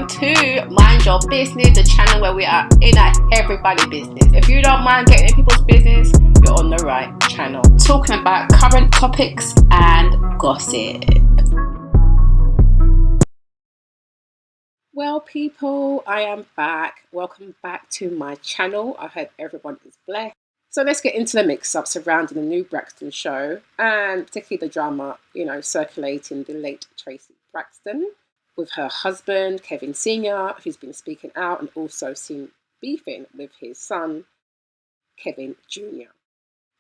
welcome to Mind Your Business, the channel where we are in at everybody's business. If you don't mind getting in people's business, you're on the right channel. Talking about current topics and gossip. Well, people, I am back. Welcome back to my channel. I hope everyone is blessed. So let's get into the mix-up surrounding the new Braxton show and particularly the drama, circulating the late Traci Braxton with her husband, Kevin Sr., who's been speaking out and also seen beefing with his son, Kevin Jr.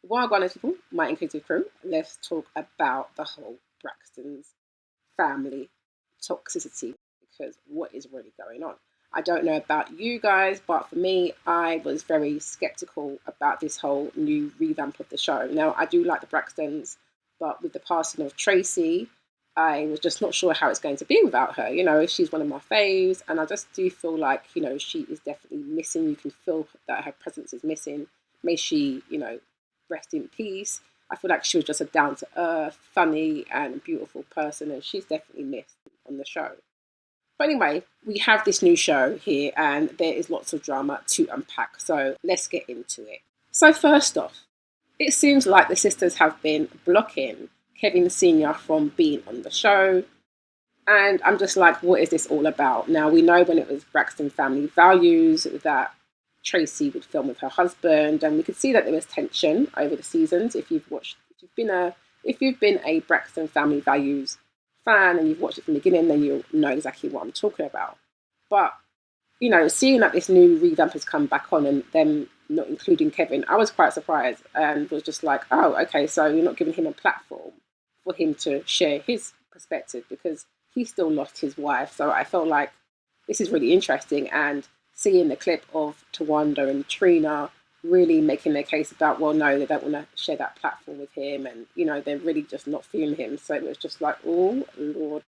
While going people, my inclusive crew, let's talk about the whole Braxton's family toxicity, because what is really going on? I don't know about you guys, but for me, I was very skeptical about this whole new revamp of the show. Now, I do like the Braxtons, but with the passing of Traci, I was just not sure how it's going to be without her. She's one of my faves, and I just do feel like, she is definitely missing. You can feel that her presence is missing. May she, rest in peace. I feel like she was just a down-to-earth, funny, and beautiful person, and she's definitely missed on the show. But anyway, we have this new show here and there is lots of drama to unpack. So let's get into it. So first off, it seems like the sisters have been blocking Kevin Sr. from being on the show. And I'm just like, what is this all about? Now, we know when it was Braxton Family Values that Traci would film with her husband. And we could see that there was tension over the seasons. If you've been a Braxton Family Values fan and you've watched it from the beginning, then you'll know exactly what I'm talking about. But seeing that this new revamp has come back on and them not including Kevin, I was quite surprised and was just like, oh, okay, so you're not giving him a platform for him to share his perspective, because he still lost his wife. So I felt like this is really interesting, and seeing the clip of Tawanda and Trina really making their case about, well, no, they don't want to share that platform with him, and they're really just not feeling him. So it was just like, oh Lord.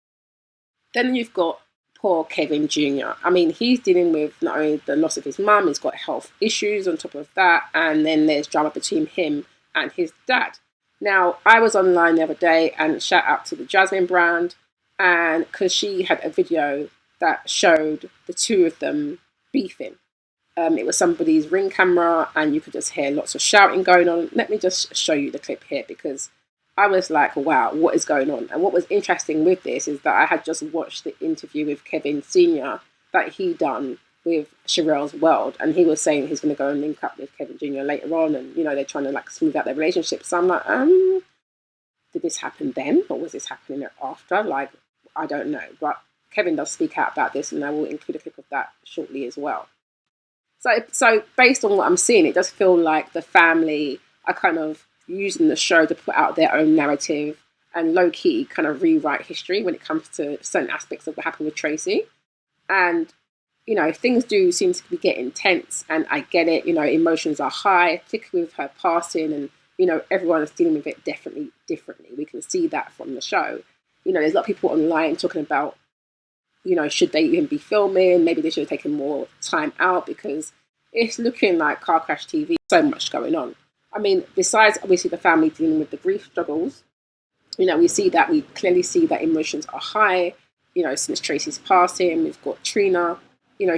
Then you've got poor Kevin Jr. I mean, he's dealing with not only the loss of his mum, he's got health issues on top of that, and then there's drama between him and his dad. Now, I was online the other day, and shout out to the Jasmine brand, and because she had a video that showed the two of them beefing. It was somebody's Ring camera and you could just hear lots of shouting going on. Let me just show you the clip here, because I was like, wow, what is going on? And what was interesting with this is that I had just watched the interview with Kevin Sr. that he done with Sherelle's World. And he was saying he's going to go and link up with Kevin Jr. later on. And, they're trying to smooth out their relationship. So I'm like, did this happen then? Or was this happening after? I don't know. But Kevin does speak out about this, and I will include a clip of that shortly as well. So based on what I'm seeing, it does feel like the family are kind of using the show to put out their own narrative and low-key kind of rewrite history when it comes to certain aspects of what happened with Traci. And, things do seem to be getting tense, and I get it. Emotions are high, particularly with her passing, and, everyone is dealing with it definitely differently. We can see that from the show. There's a lot of people online talking about, should they even be filming? Maybe they should have taken more time out, because it's looking like car crash TV. So much going on. I mean, besides obviously the family dealing with the grief struggles, we clearly see that emotions are high, since Traci's passing. We've got Trina,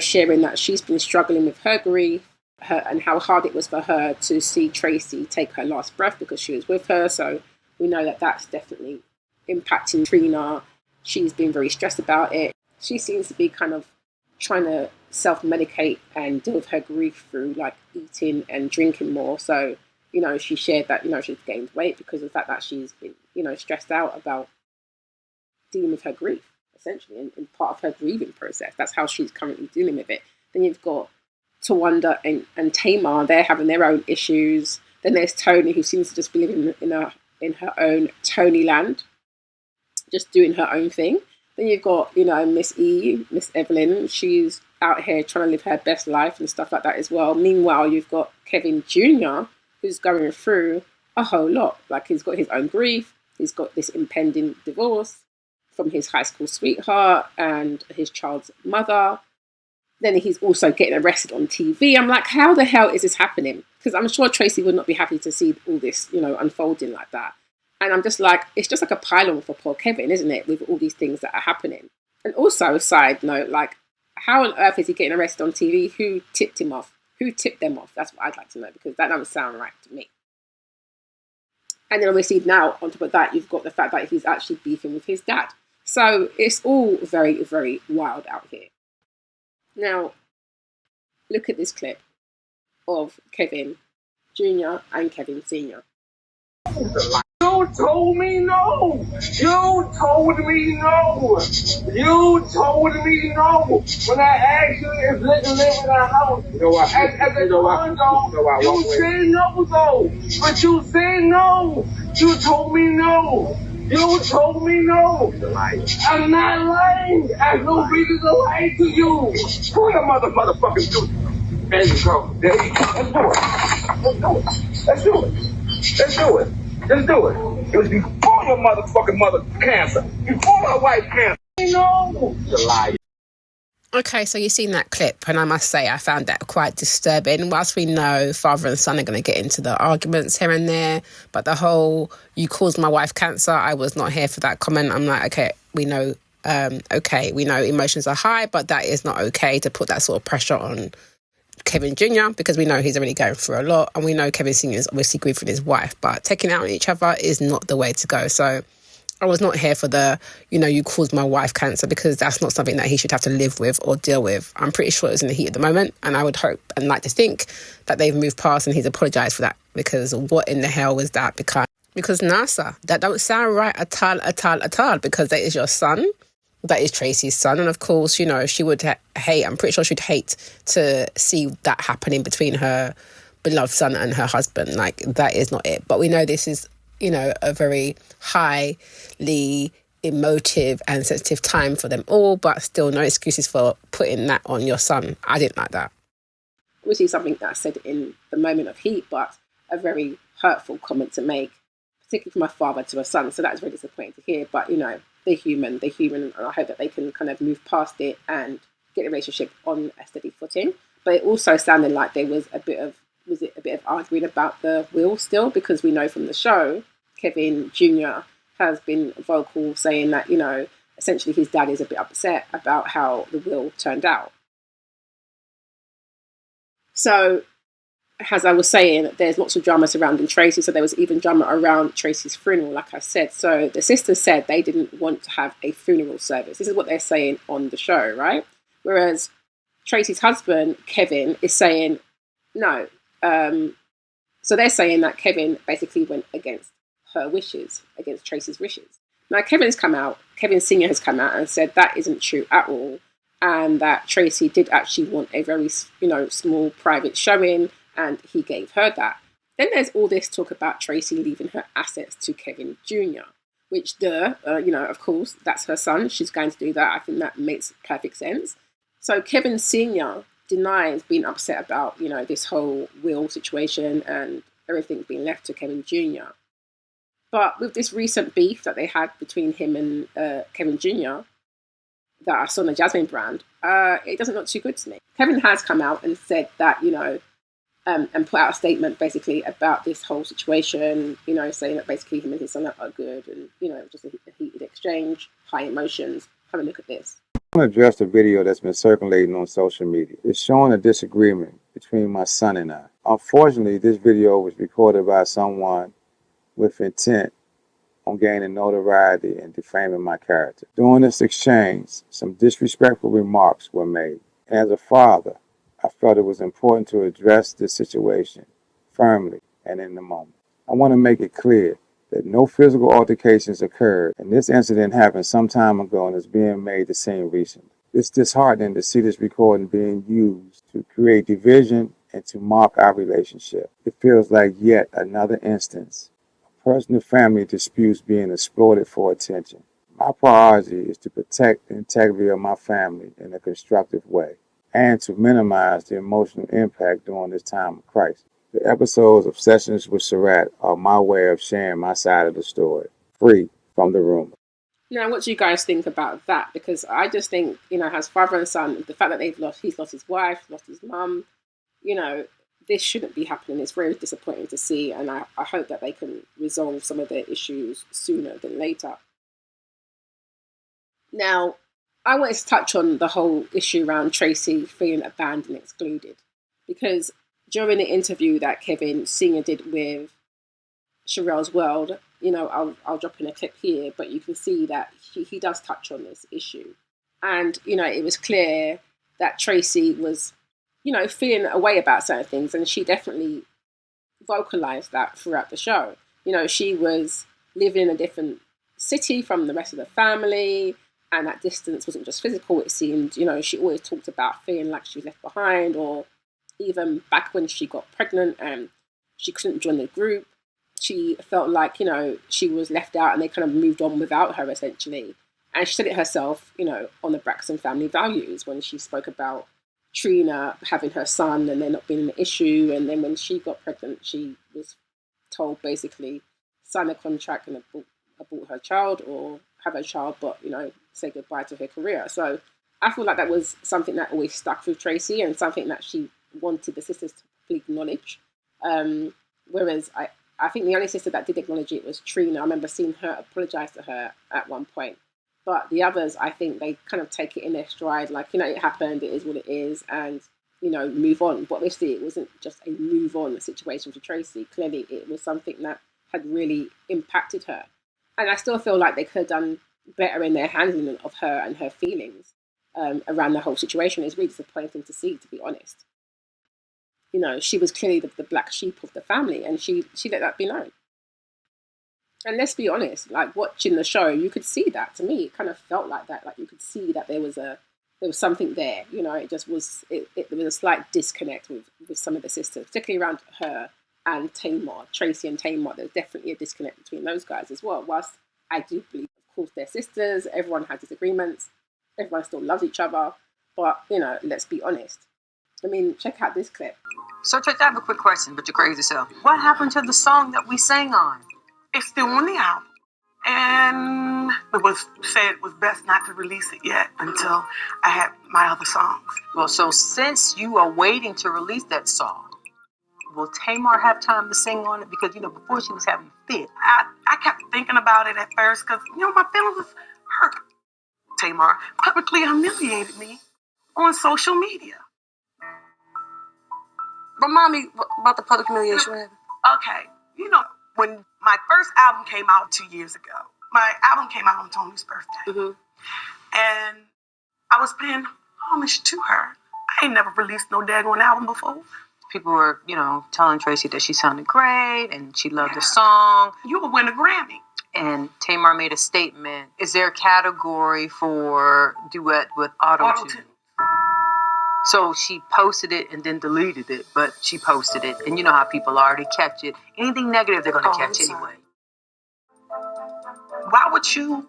sharing that she's been struggling with her grief, and how hard it was for her to see Traci take her last breath because she was with her. So we know that that's definitely impacting Trina. She's been very stressed about it. She seems to be kind of trying to self-medicate and deal with her grief through eating and drinking more. So, she shared that, she's gained weight because of the fact that she's been, stressed out about dealing with her grief, essentially, and part of her grieving process. That's how she's currently dealing with it. Then you've got Tawanda and Tamar, they're having their own issues. Then there's Tony, who seems to just be living in her own Tony land, just doing her own thing. Then you've got, Miss Evelyn. She's out here trying to live her best life and stuff like that as well. Meanwhile, you've got Kevin Jr., who's going through a whole lot. He's got his own grief. He's got this impending divorce from his high school sweetheart and his child's mother. Then he's also getting arrested on TV. I'm like, how the hell is this happening? Because I'm sure Traci would not be happy to see all this, unfolding like that. And I'm just like, it's just like a pile-on for poor Kevin, isn't it? With all these things that are happening. And also, side note, how on earth is he getting arrested on TV? Who tipped him off? Who tipped them off? That's what I'd like to know, because that doesn't sound right to me. And then obviously now, on top of that, you've got the fact that he's actually beefing with his dad. So it's all very, very wild out here. Now, look at this clip of Kevin Jr. and Kevin Sr. You told me no. You told me no. You told me no. When I asked you if they can live in a house, at the condo, you said no though. But you said no. You told me no. You told me no. I'm not lying. I have no reason to lie to you. Who your motherfucking dude? There you go. There you go. Let's do it. Let's do it. Let's do it. It was before your motherfucking mother cancer. Before my wife cancer. No. You're lying. Okay, so you've seen that clip, and I must say I found that quite disturbing. Whilst we know father and son are going to get into the arguments here and there, but the whole "you caused my wife cancer," I was not here for that comment. I'm like, okay, we know emotions are high, but that is not okay to put that sort of pressure on Kevin Jr. because we know he's already going through a lot, and we know Kevin Sr. is obviously grieving his wife, but taking out on each other is not the way to go. So I was not here for the, you caused my wife cancer, because that's not something that he should have to live with or deal with. I'm pretty sure it was in the heat of the moment, and I would hope and like to think that they've moved past and he's apologised for that, because what in the hell was that? Because NASA, that don't sound right at all, because that is your son. That is Traci's son. And of course, she would hate, I'm pretty sure she'd hate to see that happening between her beloved son and her husband. Like, that is not it. But we know this is, a very highly emotive and sensitive time for them all, but still no excuses for putting that on your son. I didn't like that. Obviously something that I said in the moment of heat, but a very hurtful comment to make, particularly from my father to a son. So that's really disappointing to hear. But, they're human, and I hope that they can kind of move past it and get the relationship on a steady footing. But it also sounded like there was a bit of arguing about the will still, because we know from the show, Kevin Jr. has been vocal saying that, essentially his dad is a bit upset about how the will turned out. So, as I was saying, there's lots of drama surrounding Traci. So there was even drama around Traci's funeral, like I said. So the sisters said they didn't want to have a funeral service. This is what they're saying on the show, right? Whereas Traci's husband, Kevin, is saying no. So they're saying that Kevin basically went against her wishes, against Traci's wishes. Now Kevin Sr. has come out and said that isn't true at all, and that Traci did actually want a very, small private showing, and he gave her that. Then there's all this talk about Traci leaving her assets to Kevin Jr., which, of course, that's her son. She's going to do that. I think that makes perfect sense. So Kevin Sr. denies being upset about, this whole will situation and everything being left to Kevin Jr. But with this recent beef that they had between him and Kevin Jr., that I saw on the Jasmine brand, it doesn't look too good to me. Kevin has come out and said that, and put out a statement basically about this whole situation, saying that basically him and his son are good, and, just a heated exchange, high emotions. Have a look at this. I want to address the video that's been circulating on social media. It's showing a disagreement between my son and I. Unfortunately, this video was recorded by someone with intent on gaining notoriety and defaming my character. During this exchange, some disrespectful remarks were made. As a father, I felt it was important to address this situation firmly and in the moment. I want to make it clear that no physical altercations occurred, and this incident happened some time ago and is being made to seem recent. It's disheartening to see this recording being used to create division and to mock our relationship. It feels like yet another instance of personal family disputes being exploited for attention. My priority is to protect the integrity of my family in a constructive way and to minimize the emotional impact during this time of crisis. The episodes of Sessions with Surratt are my way of sharing my side of the story, free from the rumor. Now, what do you guys think about that? Because I just think, as father and son, the fact that he's lost his wife, lost his mum, this shouldn't be happening. It's very disappointing to see, and I hope that they can resolve some of their issues sooner than later. Now, I wanted to touch on the whole issue around Tracy feeling abandoned and excluded. Because during the interview that Kevin Senior did with Sherelle's World, I'll drop in a clip here, but you can see that he does touch on this issue. And, it was clear that Tracy was, feeling a way about certain things. And she definitely vocalized that throughout the show. She was living in a different city from the rest of the family, and that distance wasn't just physical, it seemed. She always talked about feeling like she was left behind, or even back when she got pregnant and she couldn't join the group, she felt like, she was left out and they kind of moved on without her, essentially. And she said it herself, on the Braxton family values when she spoke about Trina having her son and there not being an issue. And then when she got pregnant, she was told basically sign a contract and abort her child or have her child, but, say goodbye to her career. So I feel like that was something that always stuck with Tracy and something that she wanted the sisters to properly acknowledge. Whereas I think the only sister that did acknowledge it was Trina. I remember seeing her apologize to her at one point. But the others, I think they kind of take it in their stride, like, it happened, it is what it is, and, move on. But obviously it wasn't just a move on situation for Tracy. Clearly it was something that had really impacted her. And I still feel like they could have done better in their handling of her and her feelings around the whole situation. It's really disappointing to see, to be honest. She was clearly the black sheep of the family, and she let that be known. And let's be honest, like watching the show, you could see that. To me, it kind of felt like that. Like you could see that there was something there. It just was. There was a slight disconnect with some of the sisters, particularly around her and Tamar, Tracy and Tamar. There's definitely a disconnect between those guys as well. Whilst I do believe, of course, they're sisters. Everyone has disagreements. Everyone still loves each other. But let's be honest. I mean, check out this clip. So, Tracy, I have a quick question, but you're crazy self. What happened to the song that we sang on? It's still on the album. And it was said it was best not to release it yet until I had my other songs. Well, so since you are waiting to release that song, will Tamar have time to sing on it? Because, before she was having a fit. I kept thinking about it at first because, my feelings was hurt. Tamar publicly humiliated me on social media. Remind me about the public humiliation. Okay. When my first album came out 2 years ago, my album came out on Tony's birthday. Mm-hmm. And I was paying homage to her. I ain't never released no daggone album before. People were, telling Tracy that she sounded great and she loved the song. You will win a Grammy. And Tamar made a statement. Is there a category for duet with auto-tune? So she posted it and then deleted it, but she posted it. And you know how people are, they catch it. Anything negative, they're going to catch anyway. Why would you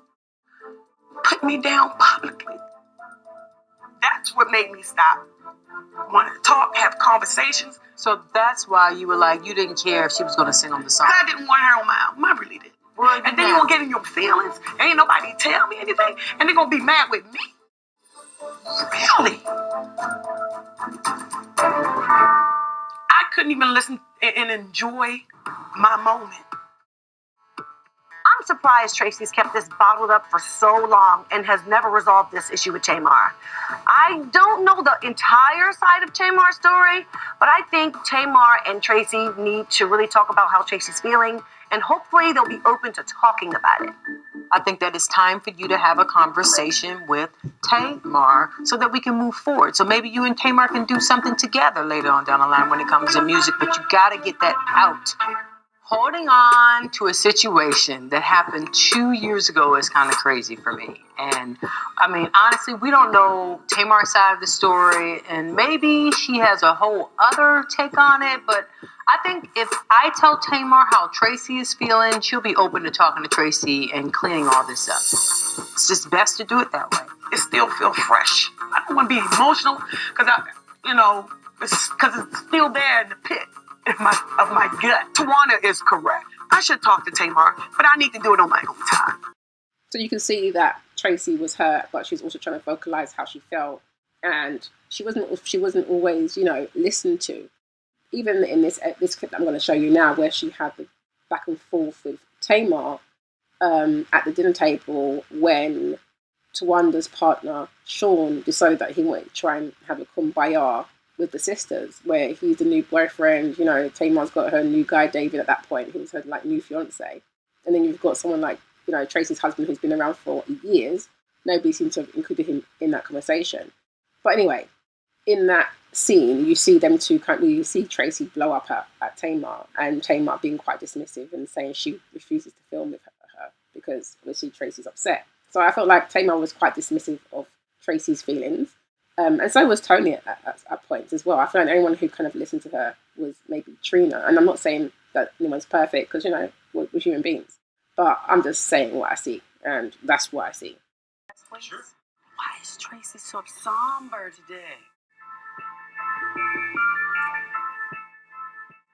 put me down publicly? That's what made me stop. Want to talk, have conversations. So that's why you were like, you didn't care if she was going to sing on the song. I didn't want her on my album. I really did. Well, and then you're going to get in your feelings. Ain't nobody tell me anything. And they're going to be mad with me. Really? I couldn't even listen and enjoy my moment. I'm surprised Tracy's kept this bottled up for so long and has never resolved this issue with Tamar. I don't know the entire side of Tamar's story, but I think Tamar and Tracy need to really talk about how Tracy's feeling, and hopefully they'll be open to talking about it. I think that it's time for you to have a conversation with Tamar so that we can move forward. So maybe you and Tamar can do something together later on down the line when it comes to music, but you got to get that out. Holding on to a situation that happened 2 years ago is kind of crazy for me. And I mean, honestly, we don't know Tamar's side of the story, and maybe she has a whole other take on it. But I think if I tell Tamar how Tracy is feeling, she'll be open to talking to Tracy and cleaning all this up. It's just best to do it that way. It still feels fresh. I don't want to be emotional because it's still there in the pit of my gut. Tawana is correct. I should talk to Tamar, but I need to do it on my own time. So you can see that Tracy was hurt, but she was also trying to vocalize how she felt, and she wasn't always, listened to. Even in this clip that I'm going to show you now, where she had the back and forth with Tamar at the dinner table when Tawanda's partner, Sean, decided that he wanted to try and have a kumbaya with the sisters, where he's the new boyfriend. Tamar's got her new guy, David, at that point. He was her like new fiance. And then you've got someone like, Tracy's husband who's been around for years. Nobody seems to have included him in that conversation. But anyway, in that scene, you see them two you see Tracy blow up at Tamar, and Tamar being quite dismissive and saying she refuses to film with her because obviously Tracy's upset. So I felt like Tamar was quite dismissive of Tracy's feelings. And so was Tony at points as well. I feel like anyone who kind of listened to her was maybe Trina. And I'm not saying that anyone's perfect because, we're human beings. But I'm just saying what I see. And that's what I see. Sure. Why is Tracy so somber today?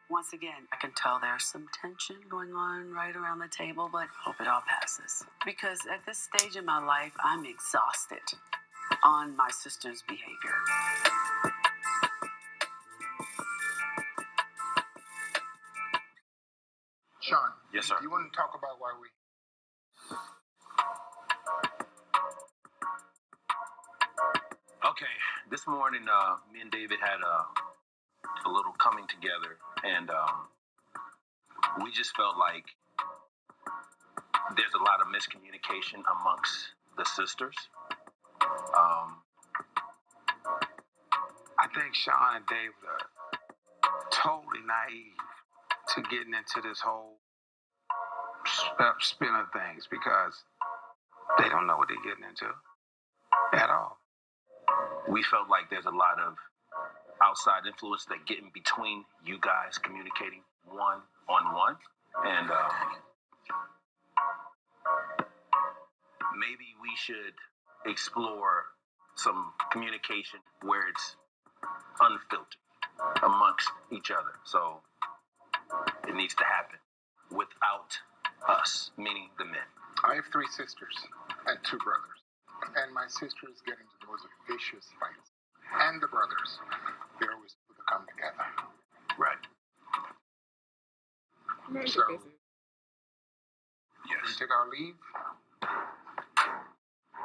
Once again, I can tell there's some tension going on right around the table, but hope it all passes. Because at this stage in my life, I'm exhausted on my sister's behavior. Sean. Yes, sir. Do you want to talk about why we... Okay, this morning, me and David had a little coming together, and we just felt like there's a lot of miscommunication amongst the sisters. I think Sean and David are totally naive to getting into this whole spin of things because they don't know what they're getting into at all. We felt like there's a lot of outside influence that get in between you guys communicating one-on-one, and maybe we should explore some communication where it's unfiltered amongst each other. So it needs to happen without us, meaning the men. I have 3 sisters and 2 brothers. And my sister is getting into those vicious fights. And the brothers. They're always able to come together. Right. So, Yes. we take our leave.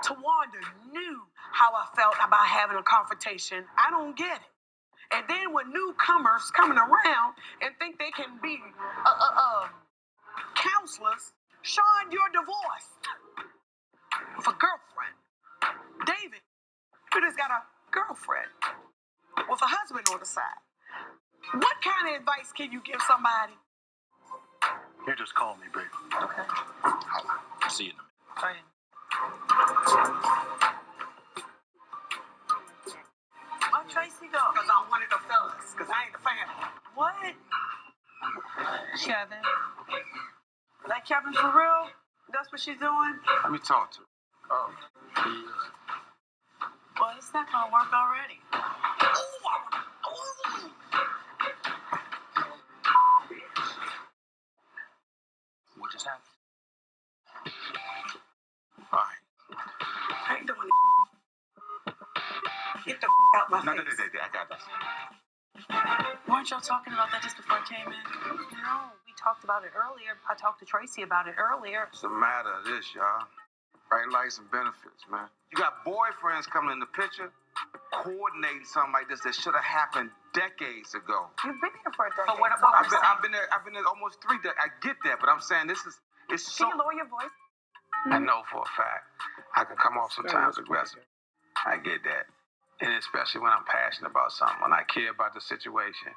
Tawanda knew how I felt about having a confrontation. I don't get it. And then when newcomers coming around and think they can be counselors, Sean, you're divorced with a girlfriend. David, you just got a girlfriend with a husband on the side. What kind of advice can you give somebody? Here, just call me, baby. Okay. I'll see you in a minute. Go ahead. Why Tracy go? Because I'm one of the fellas. Because I ain't the family. What? Kevin. Like Kevin for real? That's what she's doing? Let me talk to her. Oh, Well, it's not going to work already. What just happened? fine. I ain't doing it. Get the out my No, face. I got this. Weren't y'all talking about that just before I came in? No, we talked about it earlier. I talked to Tracy about it earlier. What's the matter of this, y'all? Right, likes and benefits, man. You got boyfriends coming in the picture, coordinating something like this that should have happened decades ago. You've been here for a decade. But what so about- I've been there almost 3 decades. I get that, but I'm saying it's so. Can you lower your voice? I know for a fact I can come off sometimes aggressive. I get that. And especially when I'm passionate about something, when I care about the situation.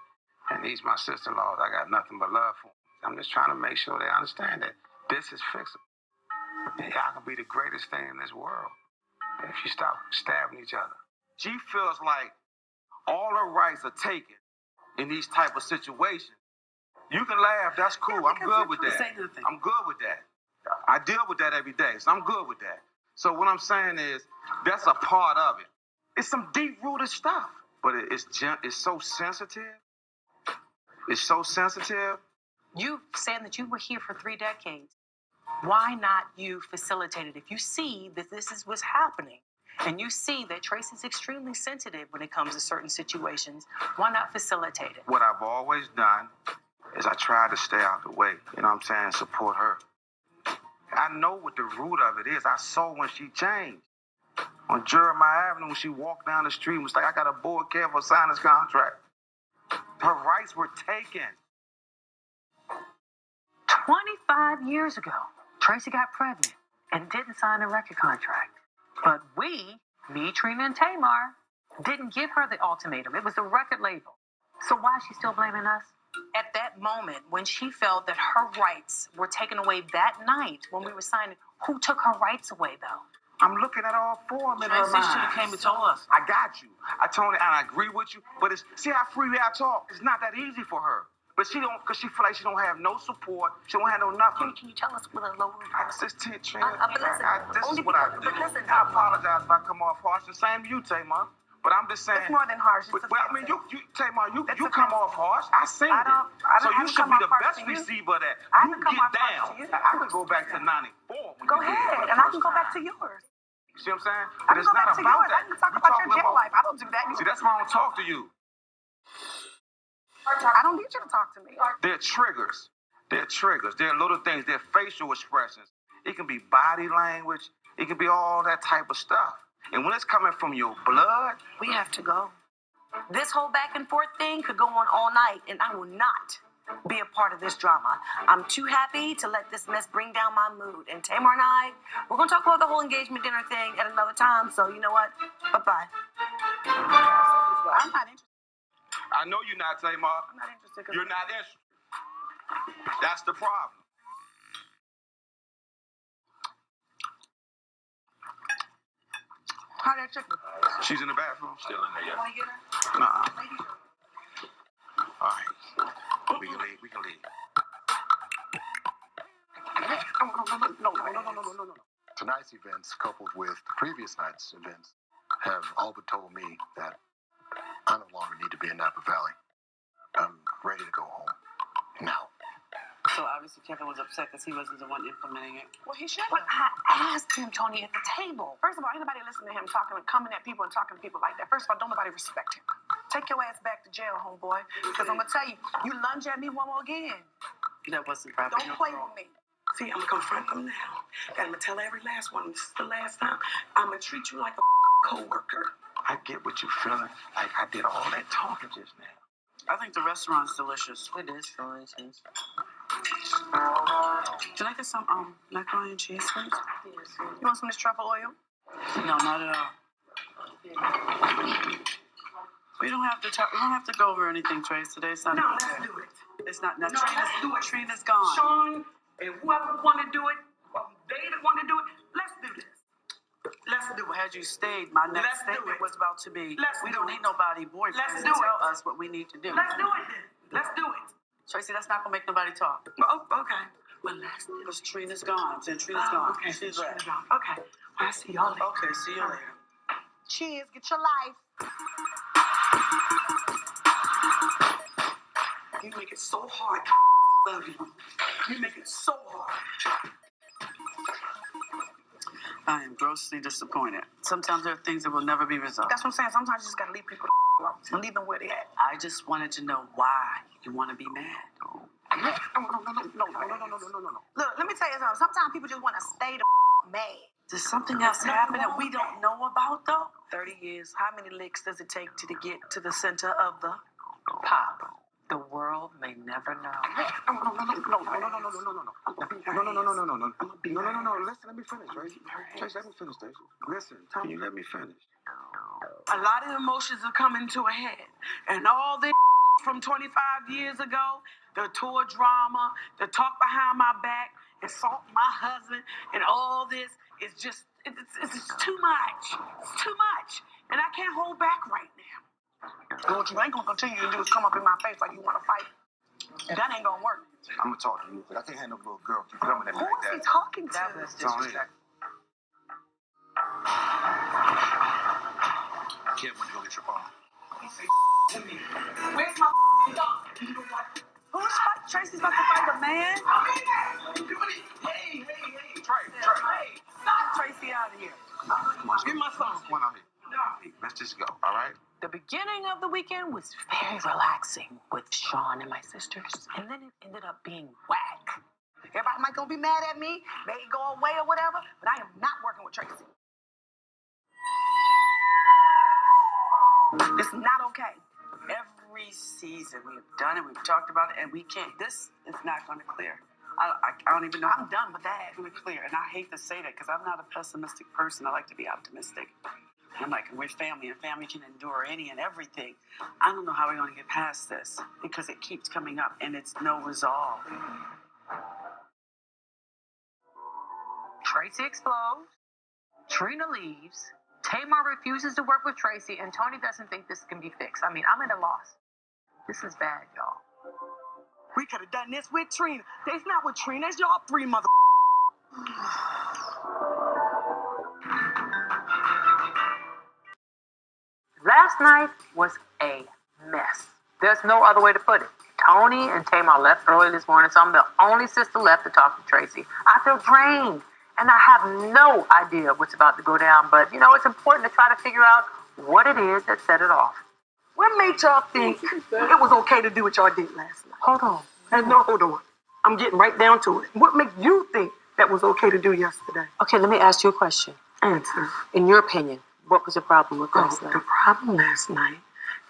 And these my sister-in-laws, I got nothing but love for them. I'm just trying to make sure they understand that this is fixable. And y'all can be the greatest thing in this world if you stop stabbing each other. She feels like all her rights are taken in these type of situations. You can laugh, that's cool. I'm good with that. Say nothing. I'm good with that. I deal with that every day, so I'm good with that. So what I'm saying is, that's a part of it. It's some deep-rooted stuff, but it's so sensitive. It's so sensitive. You saying that you were here for 3 decades. Why not you facilitate it? If you see that this is what's happening, and you see that Tracy's extremely sensitive when it comes to certain situations, why not facilitate it? What I've always done is I try to stay out the way. You know what I'm saying? Support her. I know what the root of it is. I saw when she changed. on Jeremiah Avenue when she walked down the street and was like, I got a board care for signing this contract. Her rights were taken. 25 years ago, Traci got pregnant and didn't sign a record contract. But we, me, Trina, and Tamar, didn't give her the ultimatum. It was the record label. So why is she still blaming us? At that moment, when she felt that her rights were taken away that night when we were signing, who took her rights away, though? I'm looking at all four of them in her Traci mind. should have came and told us. I got you. I told her, and I agree with you. But see how freely I talk. It's not that easy for her. But she don't, because she feel like she don't have no support. She don't have no nothing. Can you tell us what a low? This is Trina. But listen, This only is what I do. but listen, I apologize if I come off harsh. The same to you, Tamar. But I'm just saying. It's more than harsh. It's Well, I mean, you Tamar, you It's come off harsh. I seen it. So you should be the best receiver of that. I You can come get off harsh down. to you. I can go back to 94. Go ahead, and I can go back to yours. You see what I'm saying? I But can it's go not back to about yours. that. I can talk about your jail life. I don't do that. See, that's why I don't talk to you. I don't need you to talk to me. They're triggers. They're triggers. They're little things. They're facial expressions. It can be body language. It can be all that type of stuff. And when it's coming from your blood, We have to go. This whole back and forth thing could go on all night, and I will not be a part of this drama. I'm too happy to let this mess bring down my mood. And Tamar and I, we're going to talk about the whole engagement dinner thing at another time. So you know what? Bye-bye. I'm not interested. I know you're not, Tamar. I'm not interested. You're not interested. That's the problem. How that chicken? She's in the bathroom. Still in there, yeah. Want to get her? Nah. All right. We can leave. We can leave. No. Tonight's events, coupled with the previous night's events, have all but told me that I no longer need to be in Napa Valley. I'm ready to go home. Now. So obviously Kevin was upset because he wasn't the one implementing it. Well, he should have. But I asked him, Tony, at the table. First of all, anybody listen to him coming at people and talking to people like that? First of all, don't nobody respect him. Take your ass back to jail, homeboy. Because I'm going to tell you, you lunge at me one more again. That wasn't proper. Don't play with me. See, I'm going to confront him now. And I'm going to tell every last one. This is the last time. I'm going to treat you like a co-worker. I get what you're feeling. Like I did all that talking just now. I think the restaurant's delicious. It is delicious. Can I get some macaroni and cheese, please? Yes. You want some of this truffle oil? No, not at all. We don't have to talk. We don't have to go over anything, Trace. Today it's not. No, let's do it. It's not. Now, No, let's do it. Trina's gone. Sean and whoever want to do it, or they that want to do it, let's do this. Let's do it. Had you stayed, my next Let's do statement it. was about to be, Let's we do don't it. need nobody boyfriends Let's to do tell it. us what we need to do. Let's do it then. Let's do it. Tracy, that's not going to make nobody talk. Oh, okay. Well, let's do it. Because Trina's gone. Since Trina's gone. Okay, She's Trina's left. gone. Okay. Well, I see y'all later. Okay, see you later. Cheers. Get your life. You make it so hard. Love you. You make it so hard. I am grossly disappointed. Sometimes there are things that will never be resolved. That's what I'm saying. Sometimes you just gotta leave people alone and leave them where they at. I just wanted to know why you want to be mad. No. Look, let me tell you something. Sometimes people just want to stay the mad. Does something else happen that we don't know about, though? 30 years. How many licks does it take to get to the center of the Pop, the world may never know. No. Listen, let me finish, Tracy. Tracy, let me finish, Tracy. Listen, can you let me finish? A lot of emotions are coming to a head. And all this from 25 years ago, the tour drama, the talk behind my back, insult my husband, and all this is just, it's too much. It's too much. And I can't hold back right now. And what you ain't gonna continue to do is come up in my face like you want to fight. That ain't gonna work. I'm gonna talk to you, but I can't have no little girl keep coming at me Who like is he that. talking to? That was It's on here. disrespectful. Kid went to go get your phone. Where's my dog? Who's fighting? Tracy's about to fight a man? Trey. Get Tracy out of here. Give my phone. One out here. Let's just go, all right? The beginning of the weekend was very relaxing with Sean and my sisters, and then it ended up being whack. Everybody might gonna be mad at me, may go away or whatever, but I am not working with Tracy. It's not okay. Every season we've done it, we've talked about it, and we can't. This is not going to clear. I don't even know. I'm done with that. It's going to clear. And I hate to say that because I'm not a pessimistic person. I like to be optimistic. I'm like, we're family, and family can endure any and everything. I don't know how we're going to get past this because it keeps coming up and it's no resolve. Traci explodes. Trina leaves. Tamar refuses to work with Traci, and Tony doesn't think this can be fixed. I mean, I'm at a loss. This is bad, y'all. We could have done this with Trina. It's not with Trina. It's y'all three mother. Last night was a mess. There's no other way to put it. Tony and Tamar left early this morning, so I'm the only sister left to talk to Traci. I feel drained, and I have no idea what's about to go down, but, it's important to try to figure out what it is that set it off. What made y'all think it was okay to do what y'all did last night? Hold on. Hold on. I'm getting right down to it. What made you think that was okay to do yesterday? Okay, let me ask you a question. Answer. In your opinion, what was the problem with last night? The problem last night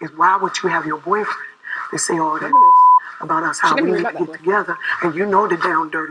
is why would you have your boyfriend to say all that about us, how we need to get together, and you know the down dirty.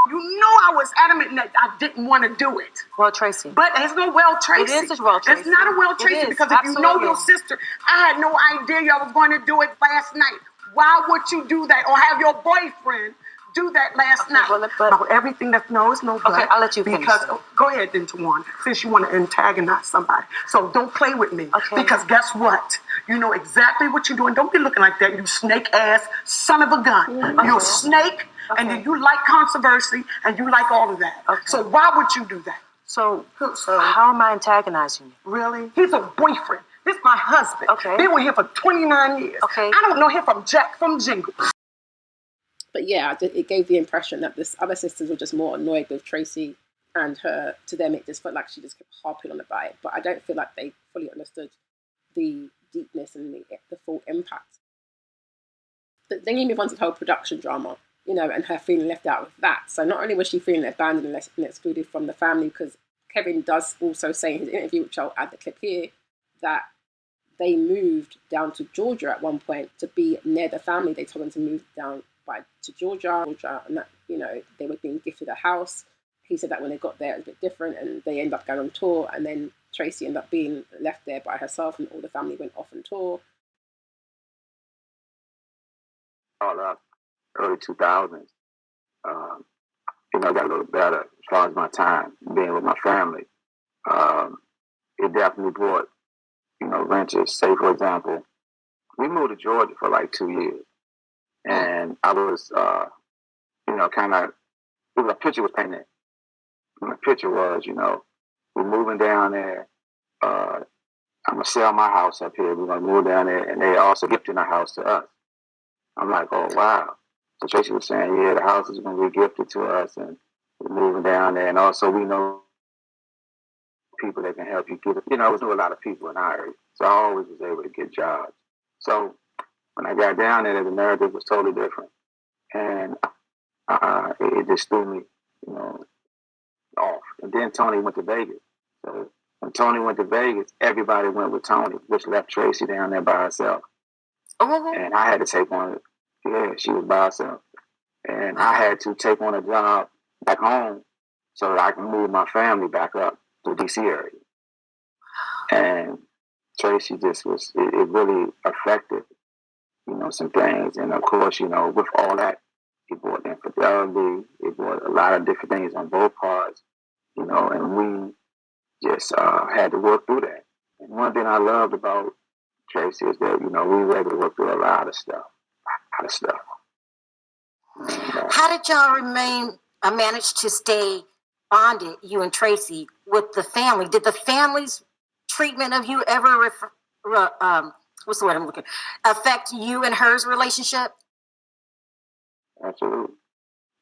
You know I was adamant that I didn't want to do it. Well, Traci. But there's no well Traci. It is a well Traci. It's not a well Traci because if you know your sister, I had no idea y'all was going to do it last night. Why would you do that or have your boyfriend do that last night? Well, about everything that's no but. Okay, I'll let you finish. Because, go ahead then, Tawana, since you want to antagonize somebody. So don't play with me. Okay. Because guess what? You know exactly what you're doing. Don't be looking like that, you snake ass son of a gun. Mm-hmm. You're a snake. Okay. And then you like controversy, and you like all of that. Okay. So why would you do that? So how am I antagonizing you? Really? He's a boyfriend. This is my husband. Okay. Been with him for 29 years. Okay. I don't know him from Jack from Jingle. But yeah, it gave the impression that this other sisters were just more annoyed with Traci and her. To them, it just felt like she just kept harping on about it. But I don't feel like they fully understood the deepness and the full impact. But then you move on to the whole production drama, and her feeling left out with that. So not only was she feeling abandoned and excluded from the family, because Kevin does also say in his interview, which I'll add the clip here, that they moved down to Georgia at one point to be near the family. They told them to move down to Georgia, and that they were being gifted a house. He said that when they got there, it was a bit different, and they ended up going on tour. And then Traci ended up being left there by herself, and all the family went off on tour. All up, early 2000s, got a little better as far as my time being with my family. It definitely brought, wrenches. Say, for example, we moved to Georgia for like 2 years. And I was, kind of, a picture was painted. And the picture was, we're moving down there. I'm going to sell my house up here. We're going to move down there. And they also gifting a house to us. I'm like, oh, wow. So Traci was saying, yeah, the house is going to be gifted to us. And we're moving down there. And also we know people that can help you get it. We knew a lot of people in our area. So I always was able to get jobs. So when I got down there, the narrative was totally different. And it just threw me, off. And then Tony went to Vegas. So when Tony went to Vegas, everybody went with Tony, which left Traci down there by herself. Oh. And I had to take on it. Yeah, she was by herself. And I had to take on a job back home so that I can move my family back up to the DC area. And Traci just was, it really affected, some things. And of course, with all that, it brought infidelity, it brought a lot of different things on both parts, and we just had to work through that. And one thing I loved about Traci is that, we were able to work through a lot of stuff. And, how did y'all manage to stay bonded, you and Traci, with the family? Did the family's treatment of you ever what's the word I'm looking? Affect you and hers relationship? Absolutely.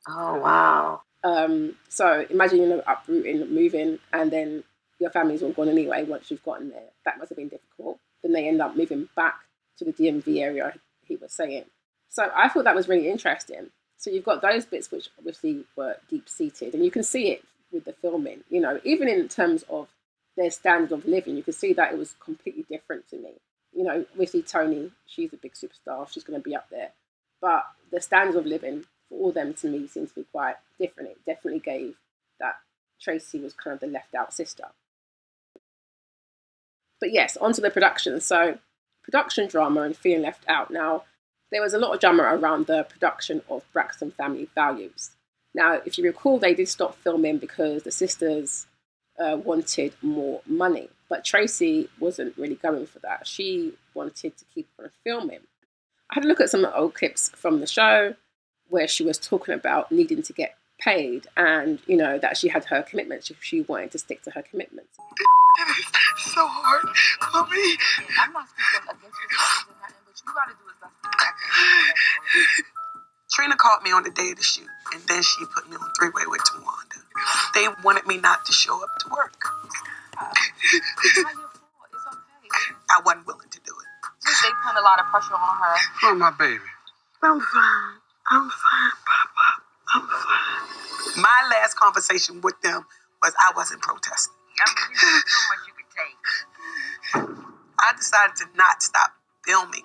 Oh, wow. So imagine, uprooting, moving, and then your family's all gone anyway once you've gotten there. That must have been difficult. Then they end up moving back to the DMV area, he was saying. So I thought that was really interesting. So you've got those bits which obviously were deep-seated, and you can see it with the filming, even in terms of their standard of living, you can see that it was completely different to me. You know, obviously Tony, she's a big superstar. She's going to be up there. But the standards of living for all them to me seems to be quite different. It definitely gave that Traci was kind of the left out sister. But yes, onto the production. So production drama and feeling left out. Now, there was a lot of drama around the production of Braxton Family Values. Now, if you recall, they did stop filming because the sisters wanted more money. But Traci wasn't really going for that. She wanted to keep on filming. I had a look at some old clips from the show where she was talking about needing to get paid and, you know, that she had her commitments. She wanted to stick to her commitments. It is so hard for me. I'm not speaking against your decision, but you gotta do as best. Trina called me on the day of the shoot, and then she put me on three-way with Tawanda. They wanted me not to show up to work. It's not your fault. It's okay. I wasn't willing to do it. They put a lot of pressure on her. Oh, my baby. I'm fine. I'm fine, Papa. I'm fine. My last conversation with them was I wasn't protesting. I mean, you know, so much you could take. I decided to not stop filming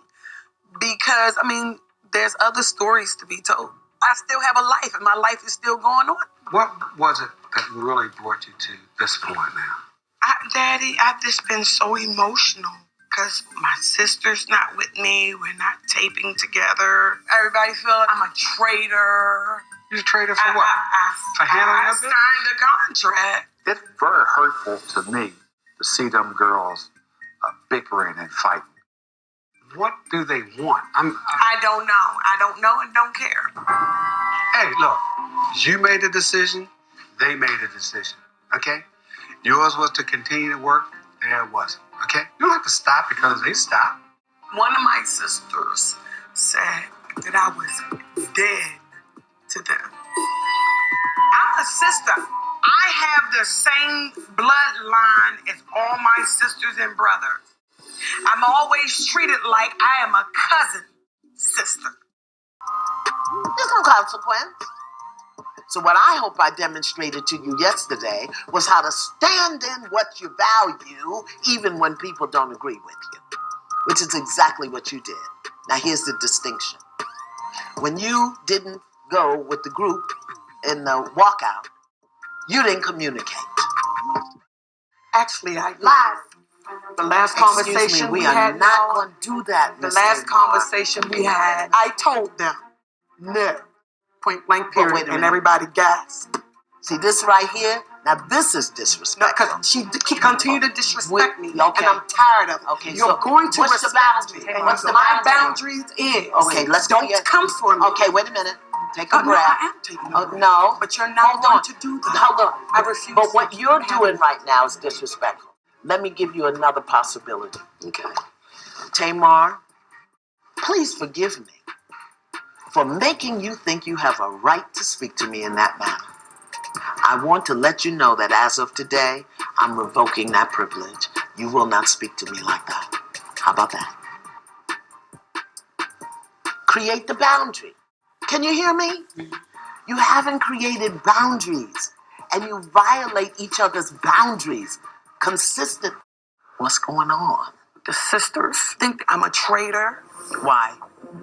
because, I mean, there's other stories to be told. I still have a life, and my life is still going on. What was it that really brought you to this point now? Daddy, I've just been so emotional because my sister's not with me. We're not taping together. Everybody feels I'm a traitor. You traded for what? For handling I of it? signed a contract. It's very hurtful to me to see them girls bickering and fighting. What do they want? I don't know. I don't know and don't care. Hey, look, you made a decision, they made a decision, okay? Yours was to continue to work, theirs wasn't, okay? You don't have to stop because they stopped. One of my sisters said that I was dead to them. I'm a sister. I have the same bloodline as all my sisters and brothers. I'm always treated like I am a cousin sister. There's no consequence. So what I hope I demonstrated to you yesterday was how to stand in what you value even when people don't agree with you, which is exactly what you did. Now here's the distinction. When you didn't go with the group in the walkout, you didn't communicate. Actually, I Lies. The last Excuse conversation me, we are had, not going to do that. the Miss last Tamar. conversation we had, I told them no. Point blank But wait period, a and minute. everybody gasped. See this right here? Now this is No, disrespect. because she continued to disrespect me, Okay. and I'm tired of it. Okay, You're so going to what's the respect boundary? me. And What's the my boundary? boundaries is Okay, let's don't get- come for me. Okay, wait a minute. Take a Oh, no, breath. I am taking a breath. No. But you're not Hold going on. to do that. Hold on. I refuse. But what to you're have doing it. right now is disrespectful. Let me give you another possibility. Okay. Tamar, please forgive me for making you think you have a right to speak to me in that manner. I want to let you know that as of today, I'm revoking that privilege. You will not speak to me like that. How about that? Create the boundary. Can you hear me? You haven't created boundaries, and you violate each other's boundaries consistently. What's going on? The sisters think I'm a traitor. Why?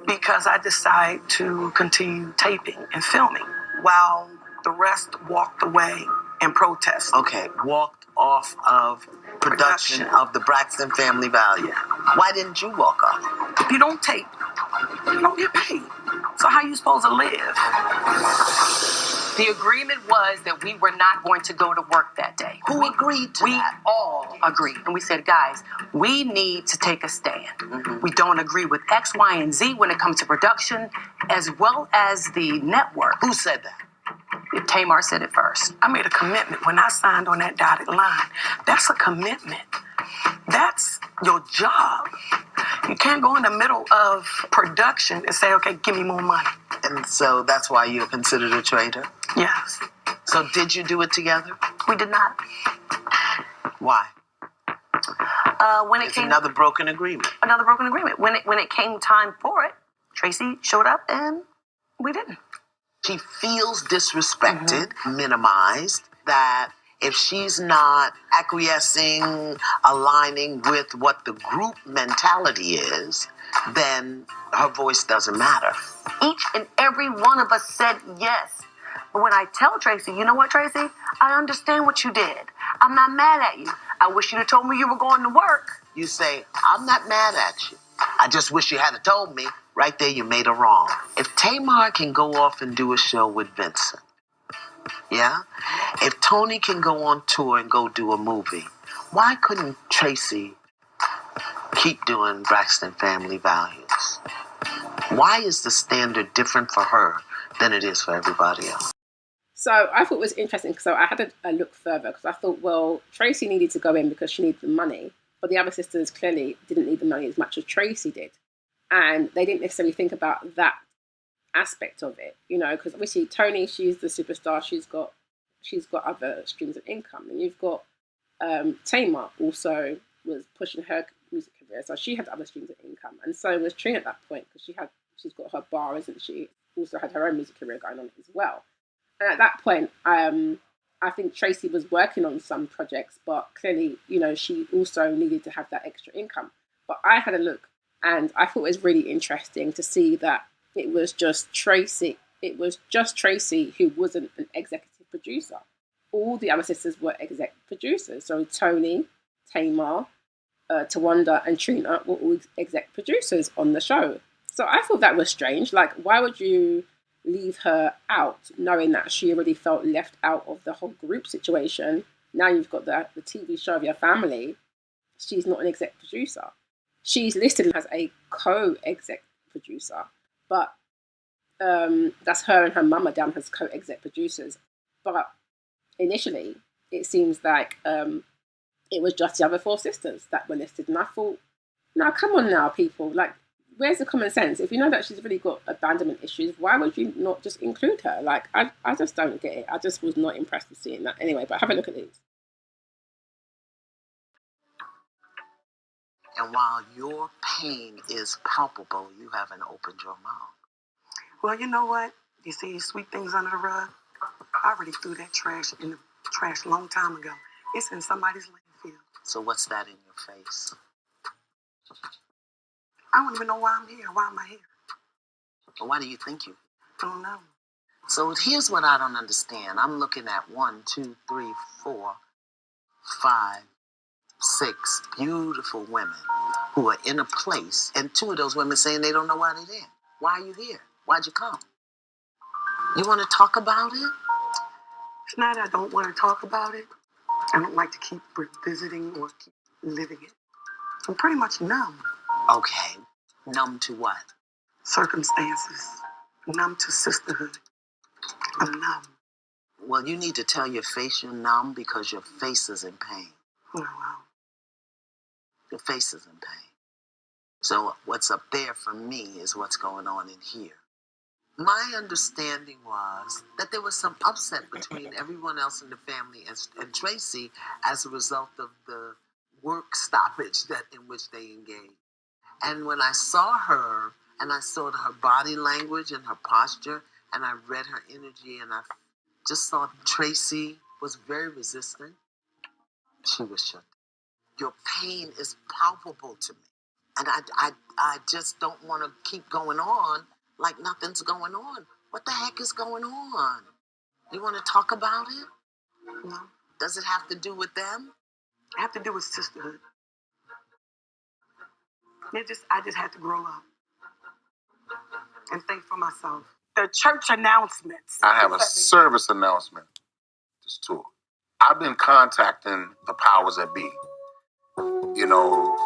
Because I decide to continue taping and filming while the rest walked away and protested. Okay, walked off of production of the Braxton Family Value. Yeah. Why didn't you walk off? If you don't tape, you don't get paid. So how you supposed to live? The agreement was that we were not going to go to work that day. Who agreed to We that? all agreed. And we said, guys, we need to take a stand. Mm-hmm. We don't agree with X, Y, and Z when it comes to production, as well as the network. Who said that? Tamar said it first. I made a commitment when I signed on that dotted line. That's a commitment. That's your job. You can't go in the middle of production and say, okay, give me more money. And so that's why you're considered a traitor? Yes. So did you do it together? We did not. Why? When it It's came another broken agreement. another broken agreement. When it came time for it, Traci showed up and we didn't. She feels disrespected, minimized, that If she's not acquiescing, aligning with what the group mentality is, then her voice doesn't matter. Each and every one of us said yes. But when I tell Traci, you know what, Traci? I understand what you did. I'm not mad at you. I wish you'd have told me you were going to work. You say, I'm not mad at you. I just wish you had told me. Right there, you made her wrong. If Tamar can go off and do a show with Vincent, yeah? If Tony can go on tour and go do a movie, why couldn't Traci keep doing Braxton Family Values? Why is the standard different for her than it is for everybody else? So I thought it was interesting. So I had a look further because I thought, well, Traci needed to go in because she needed the money, but the other sisters clearly didn't need the money as much as Traci did, and they didn't necessarily think about that aspect of it, because obviously Tony, she's the superstar. She's got other streams of income, and you've got Tamar also was pushing her music career, so she had other streams of income, and so was Trina at that point because she's got her bar, isn't she? Also had her own music career going on as well. And at that point, I think Traci was working on some projects, but clearly, she also needed to have that extra income. But I had a look, and I thought it was really interesting to see that it was just Traci. It was just Traci who wasn't an executive producer. All the other sisters were exec producers. So Tony, Tamar, Tawanda, and Trina were all exec producers on the show. So I thought that was strange. Like, why would you leave her out, knowing that she already felt left out of the whole group situation? Now you've got the TV show of your family. She's not an exec producer. She's listed as a co-exec producer, but that's her and her mum are down as co-exec producers. But initially, it seems like it was just the other four sisters that were listed. And I thought, now come on now, people. Like, where's the common sense? If you know that she's really got abandonment issues, why would you not just include her? Like, I just don't get it. I just was not impressed with seeing that. Anyway, but have a look at these. And while your pain is palpable, you haven't opened your mouth. Well, you know what? You see, sweep things under the rug. I already threw that trash in the trash a long time ago. It's in somebody's landfill. So what's that in your face? I don't even know why I'm here. Why am I here? Or why do you think you? I don't know. So here's what I don't understand. I'm looking at 1, 2, 3, 4, 5, 6 beautiful women who are in a place, and 2 of those women saying they don't know why they're there. Why are you here? Why'd you come? You want to talk about it? It's not that I don't want to talk about it. I don't like to keep revisiting or keep living it. I'm pretty much numb. Okay. Numb to what? Circumstances. Numb to sisterhood. I'm numb. Well, you need to tell your face you're numb because your face is in pain. Oh, wow. Your face is in pain. So what's up there for me is what's going on in here. My understanding was that there was some upset between everyone else in the family and Traci as a result of the work stoppage in which they engaged. And when I saw her and I saw her body language and her posture and I read her energy and I just saw Traci was very resistant, she was shut down. Your pain is palpable to me. And I just don't want to keep going on like nothing's going on. What the heck is going on? You want to talk about it? No. Does it have to do with them? It have to do with sisterhood. I just had to grow up and think for myself. The church announcements. I have a service announcement. This tour. I've been contacting the powers that be. You know,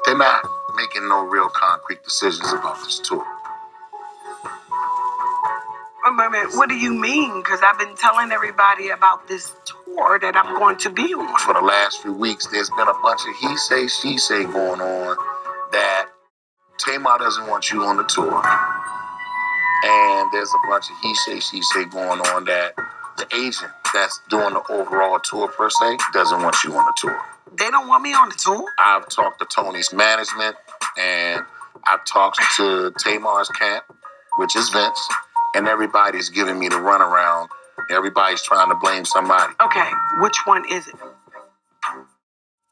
they're not making no real concrete decisions about this tour. What do you mean? Because I've been telling everybody about this tour that I'm going to be on. For the last few weeks, there's been a bunch of he say, she say going on that Tamar doesn't want you on the tour. And there's a bunch of he say, she say going on that the agent that's doing the overall tour per se doesn't want you on the tour. They don't want me on the tour? I've talked to Tony's management and I've talked to Tamar's camp, which is Vince, and everybody's giving me the runaround. Everybody's trying to blame somebody. Okay, which one is it?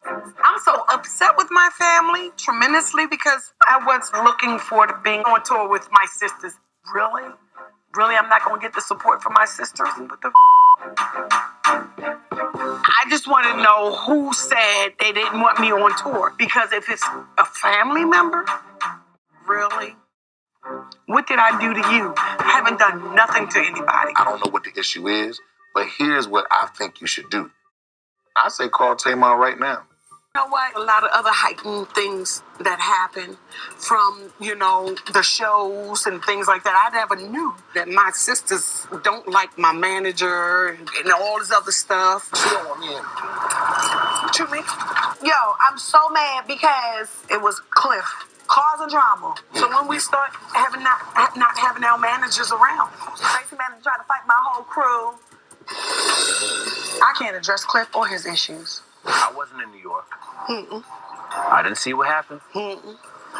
I'm so upset with my family tremendously because I was looking forward to being on tour with my sisters. Really? Really, I'm not going to get the support from my sisters? What the I just want to know who said they didn't want me on tour. Because if it's a family member, really? What did I do to you? I haven't done nothing to anybody. I don't know what the issue is, but here's what I think you should do. I say call Tamar right now. You know what? A lot of other heightened things that happen from, the shows and things like that. I never knew that my sisters don't like my manager and all this other stuff. She don't want me in. What you mean? Yo, I'm so mad because it was Cliff causing drama. So when we start not having our managers around, Tracy manager tried to fight my whole crew. I can't address Cliff or his issues. I wasn't in New York. Mm-mm. I didn't see what happened. Mm-mm.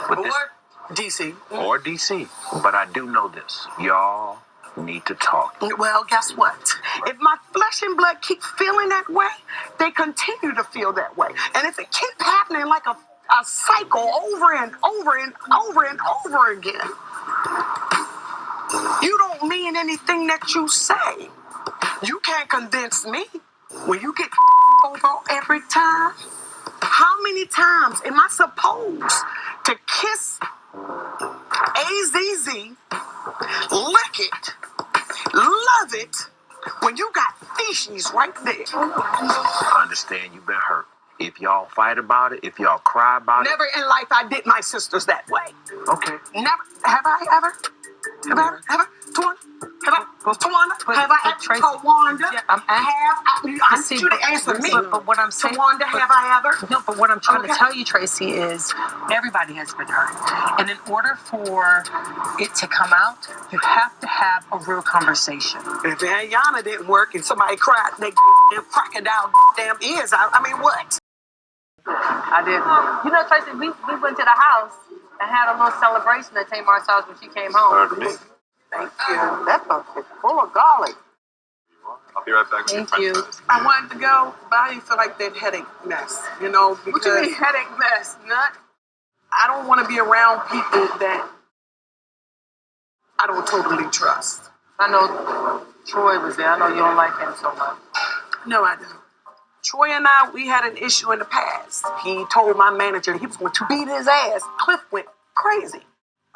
With this, Or DC. or DC. But I do know this. Y'all need to talk. Well, guess what? If my flesh and blood keep feeling that way, they continue to feel that way. And if it keep happening like a cycle over and over and over and over again, you don't mean anything that you say. You can't convince me. When you get over every time, how many times am I supposed to kiss AZZ, lick it, love it, when you got feces right there? I understand you've been hurt. If y'all fight about it, if y'all cry about Never in life I did my sisters that way. it. Okay. Never. Have I ever? Tawanda? Have I ever? Tawanda? I need you to answer me. But what I'm saying, Tawanda, have I ever? No, but what I'm trying to tell you, Tracy, is everybody has been hurt. And in order for it to come out, you have to have a real conversation. If Ayana didn't work and somebody cried, they crocodile damn ears out. I mean, what? I didn't. Tracy, we went to the house and had a little celebration at Tamar's house when she came home. Thank you. That bucket full of garlic. I'll be right back. Thank you. I wanted to go, but I didn't feel like that headache mess, because What you mean headache mess, nut? I don't want to be around people that I don't totally trust. I know Troy was there. I know you don't like him so much. No, I don't. Troy and I, we had an issue in the past. He told my manager he was going to beat his ass. Cliff went crazy.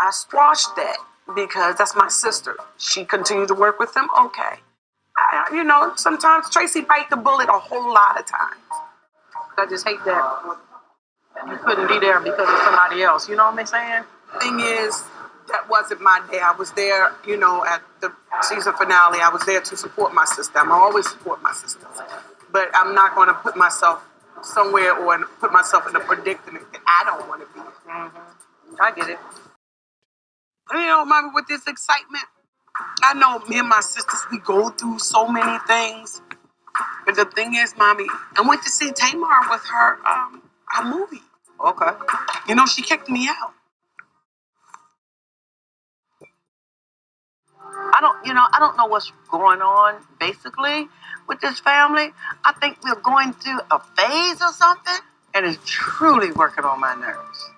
I squashed that because that's my sister. She continued to work with him. Okay. Sometimes Tracy bite the bullet a whole lot of times. I just hate that you couldn't be there because of somebody else. You know what I'm saying? Thing is, that wasn't my day. I was there, at the season finale. I was there to support my sister. I'm always support my sisters. But I'm not going to put myself somewhere or put myself in a predicament that I don't want to be in. Mm-hmm. I get it. Mommy, with this excitement, I know me and my sisters, we go through so many things. But the thing is, Mommy, I went to see Tamar with her movie. Okay. She kicked me out. I don't know what's going on basically with this family. I think we're going through a phase or something, and it's truly working on my nerves.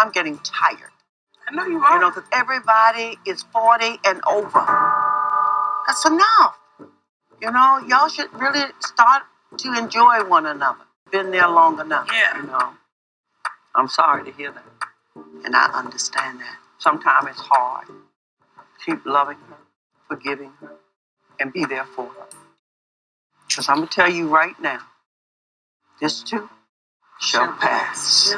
I'm getting tired. I know you are. Because everybody is 40 and over. That's enough. Y'all should really start to enjoy one another. Been there long enough. Yeah. I'm sorry to hear that. And I understand that. Sometimes it's hard. Keep loving her, forgiving her, and be there for her. Because I'm going to tell you right now, this too shall pass.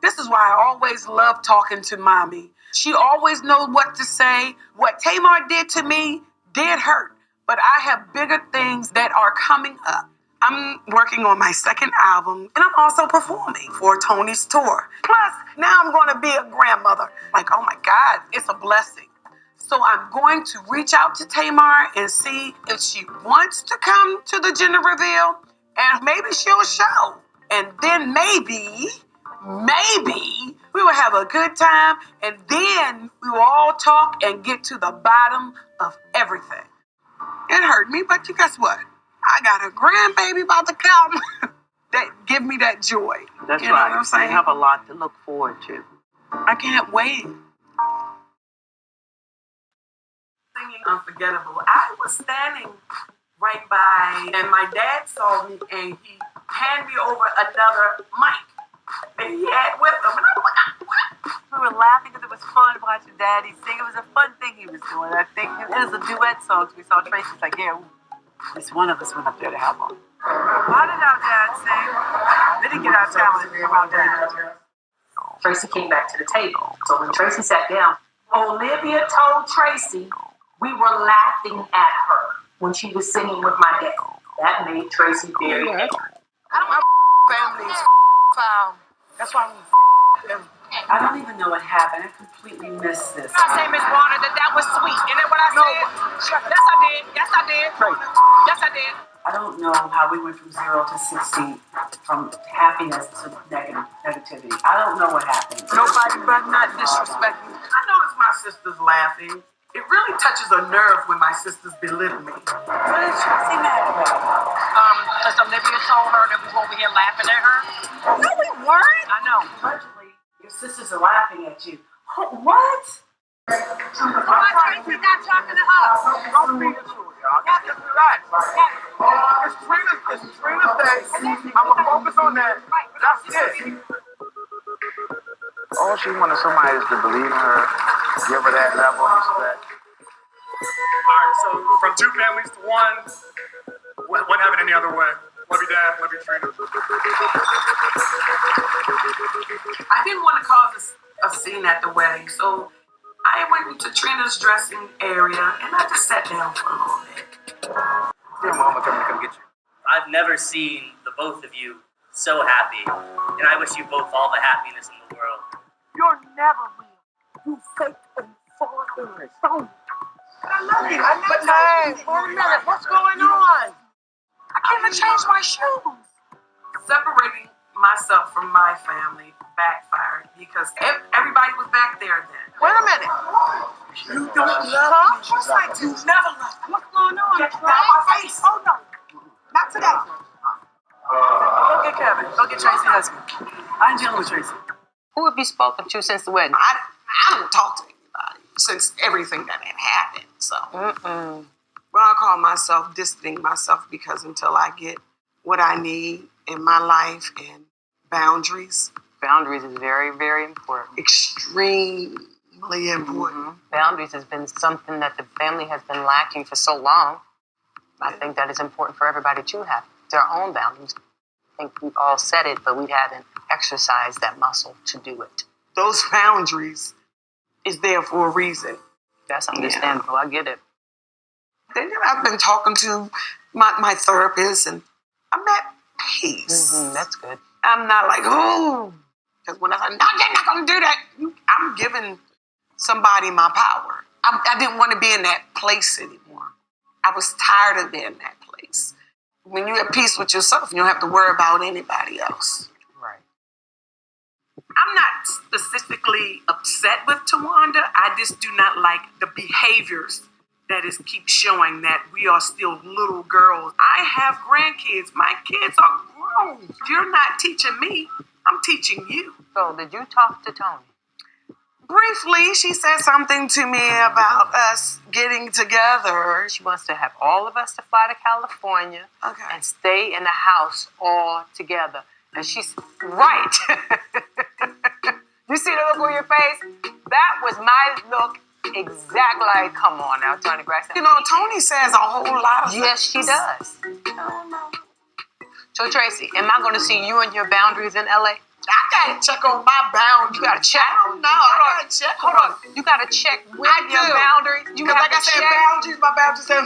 This is why I always love talking to Mommy. She always knows what to say. What Tamar did to me did hurt. But I have bigger things that are coming up. I'm working on my second album, and I'm also performing for Tony's tour. Plus, now I'm going to be a grandmother. Like, oh my God, it's a blessing. So I'm going to reach out to Tamar and see if she wants to come to the gender reveal, and maybe she'll show. And then maybe maybe we would have a good time, and then we will all talk and get to the bottom of everything. It hurt me, but you guess what? I got a grandbaby about to come that give me that joy. That's you know right. What I'm saying? You have a lot to look forward to. I can't wait. Singing Unforgettable. I was standing right by, and my dad saw me, and he handed me over another mic that he had with him. And I was like, what? We were laughing because it was fun watching Daddy sing. It was a fun thing he was doing. I think it was a duet song. We saw Tracy's like, yeah, at least one of us went up there to help him. Why did our dad sing? They didn't get our talent from our dad. Tracy came back to the table. So when Tracy sat down, Olivia told Tracy we were laughing at her when she was singing with my dad. That made Tracy very angry. My family's foul. That's why we I don't even know what happened. I completely missed this. I say, Miss Warner, that was sweet. Isn't that what I said? Yes, I did. Yes, I did. Yes, I did. I don't know how we went from 0 to 60, from happiness to negativity. I don't know what happened. Nobody but not disrespecting. I noticed my sister's laughing. It really touches a nerve when my sisters belittle me. What is Tracy mad about? Because Olivia told her that we were over here laughing at her. No, we weren't. I know. Allegedly, your sisters are laughing at you. What? Why Tracy not talking to us? Don't be into it, y'all. Just relax. It's Trina's day. I'm going to focus on that. That's it. All she wanted somebody is to believe in her, give her that level of respect. All right, so from two families to one, wouldn't have it any other way. Love you, Dad. Love you, Trina. I didn't want to cause a scene at the wedding, so I went into Trina's dressing area and I just sat down for a little bit. Your mama coming to come get you. I've never seen the both of you so happy, and I wish you both all the happiness in the world. You're never real. You fake and fall in the phone. I love you. But hey, wait a minute. What's going on? I can't even change my shoes. Separating myself from my family backfired because everybody was back there then. Wait a minute. You don't love me. Just like you never loved me. What's going on? Get out my face. Oh no. Not today. Go get Kevin. Go get Tracy's husband. I'm dealing with Tracy. Who have you spoken to since the wedding? I haven't talked to anybody since everything that had happened. So, well, I call myself distancing myself because until I get what I need in my life and boundaries. Boundaries is very, very important. Extremely important. Boundaries has been something that the family has been lacking for so long. I think that it's important for everybody to have their own boundaries. I think we've all said it, but we haven't exercised that muscle to do it. Those boundaries is there for a reason. That's understandable. I get it. Then I've been talking to my therapist, and I'm at peace. That's good. I'm not like, oh, because when I say, no, you're not going to do that, I'm giving somebody my power. I didn't want to be in that place anymore. I was tired of being in that place. When you're at peace with yourself, you don't have to worry about anybody else. Right. I'm not specifically upset with Tawanda. I just do not like the behaviors that is keep showing that we are still little girls. I have grandkids. My kids are grown. You're not teaching me. I'm teaching you. So did you talk to Tony? Briefly, she said something to me about us getting together. She wants to have all of us to fly to California and stay in the house all together. And she's right. You see the look on your face? That was my look. Exactly like, come on now, Tony Braxton. You know, Tony says a whole lot of things. Yes, she does. Oh, no. So, Tracy, am I going to see you and your boundaries in L.A.? I gotta check on my boundaries. You gotta check. I don't know. I gotta check. Hold on. You gotta check with your boundaries. You like I said, boundaries. My boundaries say,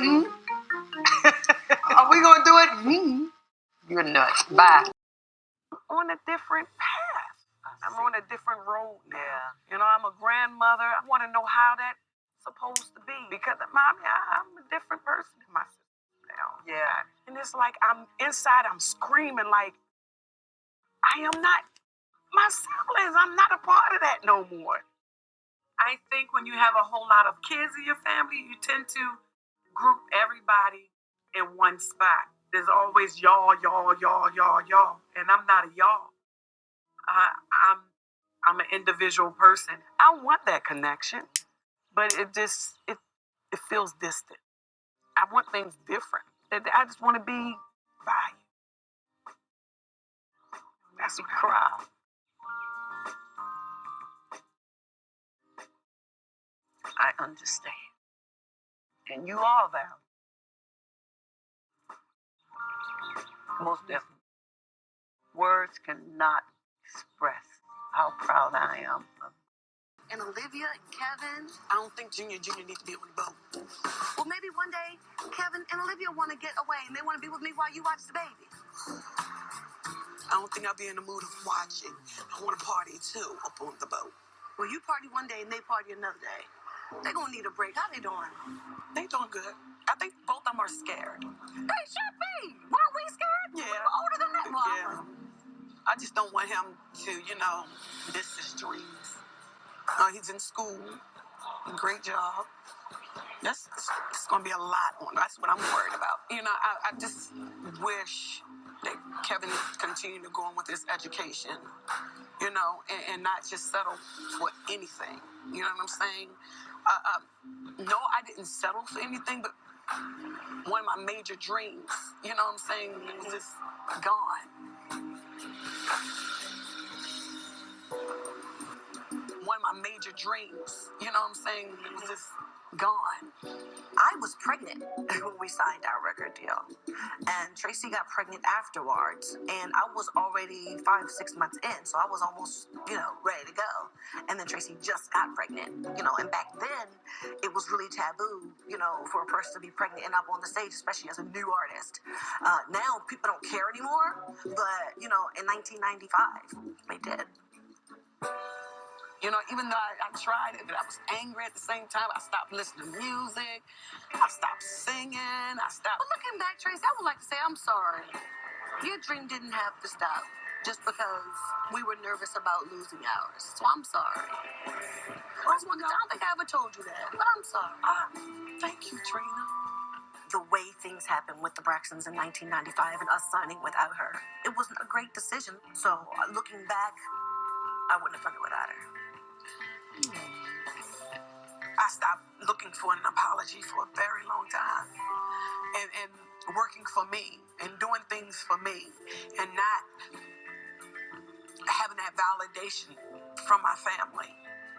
Are we gonna do it? You're nuts. Bye. On a different path. I'm on a different road now. Yeah. You know, I'm a grandmother. I want to know how that's supposed to be because, mommy, I'm a different person than my sister now. Yeah. And it's like I'm inside. I'm screaming like I am not My siblings, I'm not a part of that no more. I think when you have a whole lot of kids in your family, you tend to group everybody in one spot. There's always y'all, and I'm not a y'all. I'm I'm an individual person. I want that connection, but it feels distant. I want things different. I just want to be valued. That's what I cry. I understand. And you are valued. Most definitely. Words cannot express how proud I am of. And Olivia and Kevin. I don't think Junior needs to be on the boat. Well, maybe one day Kevin and Olivia want to get away and they want to be with me while you watch the baby. I don't think I'll be in the mood of watching. I want to party too up on the boat. Well, you party one day and they party another day. They're going to need a break. How they doing? They doing good. I think both of them are scared. They should be. Weren't we scared? Yeah. We were older than that. Well, Yeah. I just don't want him to, miss his dreams. He's in school. Great job. It's going to be a lot on. That's what I'm worried about. I just wish that Kevin continue to go on with his education, and not just settle for anything. You know what I'm saying? No, I didn't settle for anything, but one of my major dreams, you know what I'm saying, was just gone. One of my major dreams, you know what I'm saying, was just gone. I was pregnant when we signed our record deal. And Traci got pregnant afterwards. And I was already 5-6 months in. So I was almost, ready to go. And then Traci just got pregnant, And back then, it was really taboo, for a person to be pregnant and up on the stage, especially as a new artist. Now, people don't care anymore. But, in 1995, they did. Even though I tried it, but I was angry at the same time. I stopped listening to music. I stopped singing. I stopped. But looking back, Traci, I would like to say I'm sorry. Your dream didn't have to stop just because we were nervous about losing ours. So I'm sorry. I don't think I ever told you that, but I'm sorry. Thank you, Trina. The way things happened with the Braxtons in 1995 and us signing without her, it wasn't a great decision. So looking back, I wouldn't have done it without her. I stopped looking for an apology for a very long time, and working for me and doing things for me, and not having that validation from my family,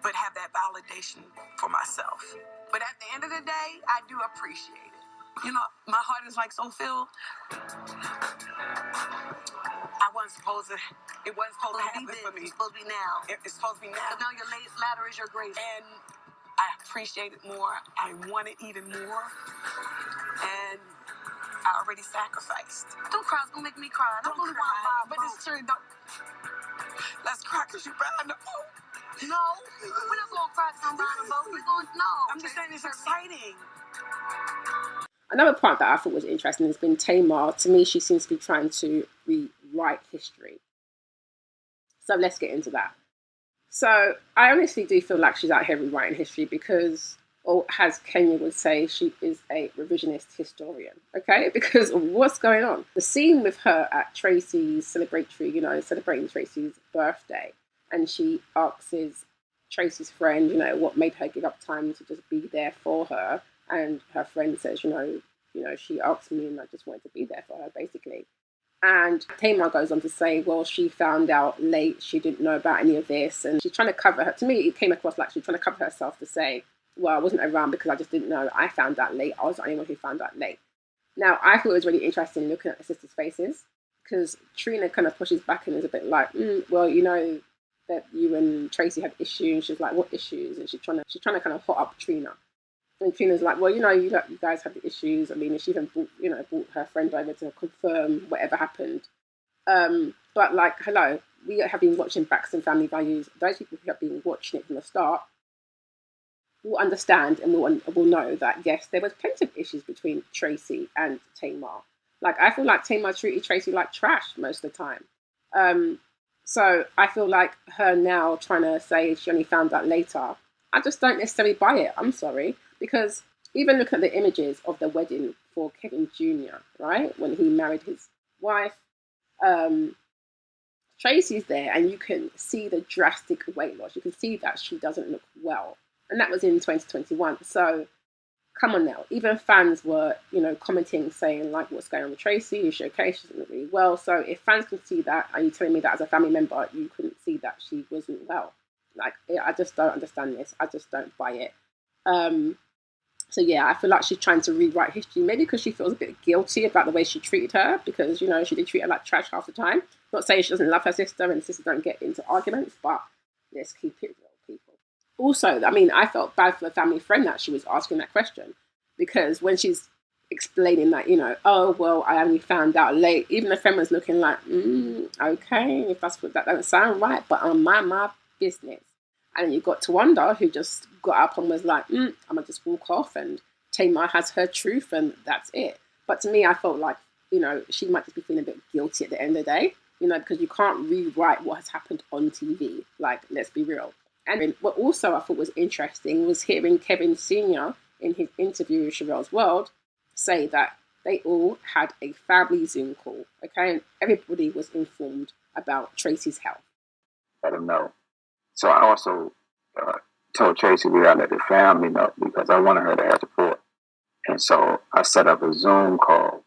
but have that validation for myself. But at the end of the day, I do appreciate it. My heart is like so filled. It wasn't supposed to happen for me. It's supposed to be now. It's supposed to be now. So now your ladder is your grace. And I appreciate it more. I want it even more. And I already sacrificed. Don't cry. It's going to make me cry. Don't really cry. want to buy a But boat. it's true. Let's cry because you're buying the boat. No. We're not going to cry because I'm buying a boat. We're going to, no. I'm just saying it's exciting. Another part that I thought was interesting has been Tamar. To me, she seems to be trying to rewrite history. So let's get into that. So I honestly do feel like she's out here rewriting history because, or as Kenya would say, she is a revisionist historian, okay? Because what's going on? The scene with her at Traci's celebratory, celebrating Traci's birthday, and she asks Traci's friend, what made her give up time to just be there for her, and her friend says, she asked me and I just wanted to be there for her, basically. And Tamar goes on to say, well, she found out late, she didn't know about any of this, and she's trying to cover her. To me, it came across like she's trying to cover herself to say, well, I wasn't around because I just didn't know. I found out late. I was the only one who found out late. Now, I thought it was really interesting looking at the sisters' faces, because Trina kind of pushes back and is a bit like, well, that you and Traci had issues. She's like, what issues? And she's trying to kind of hot up Trina. And Trina's like, well, you guys have the issues. I mean, she even brought her friend over to confirm whatever happened. But like, hello, we have been watching Braxton Family Values. Those people who have been watching it from the start will understand and will know that, yes, there was plenty of issues between Traci and Tamar. Like, I feel like Tamar treated Traci like trash most of the time. So I feel like her now trying to say she only found out later, I just don't necessarily buy it. I'm sorry. Because even look at the images of the wedding for Kevin Jr., right? When he married his wife, um, Tracy's there and you can see the drastic weight loss. You can see that she doesn't look well. And that was in 2021. So come on now. Even fans were, commenting, saying, like, what's going on with Tracy? Is she okay? She doesn't look really well. So if fans can see that, are you telling me that as a family member, you couldn't see that she wasn't well? Like, I just don't understand this. I just don't buy it. So yeah, I feel like she's trying to rewrite history, maybe because she feels a bit guilty about the way she treated her, because she did treat her like trash half the time. Not saying she doesn't love her sister and sisters don't get into arguments, but let's keep it real, people. Also, I mean, I felt bad for the family friend that she was asking that question, because when she's explaining that, oh well, I only found out late. Even the friend was looking like, okay, if that's what that don't sound right, but on my business. And then you got Tawanda, who just got up and was like, I'm going to just walk off. And Tamar has her truth, and that's it. But to me, I felt like, she might just be feeling a bit guilty at the end of the day, because you can't rewrite what has happened on TV. Like, let's be real. And what also I thought was interesting was hearing Kevin Sr. in his interview with Sherelle's World say that they all had a family Zoom call, okay? And everybody was informed about Tracy's health. Let them know. So I also told Tracy we gotta let the family know because I wanted her to have support. And so I set up a Zoom call.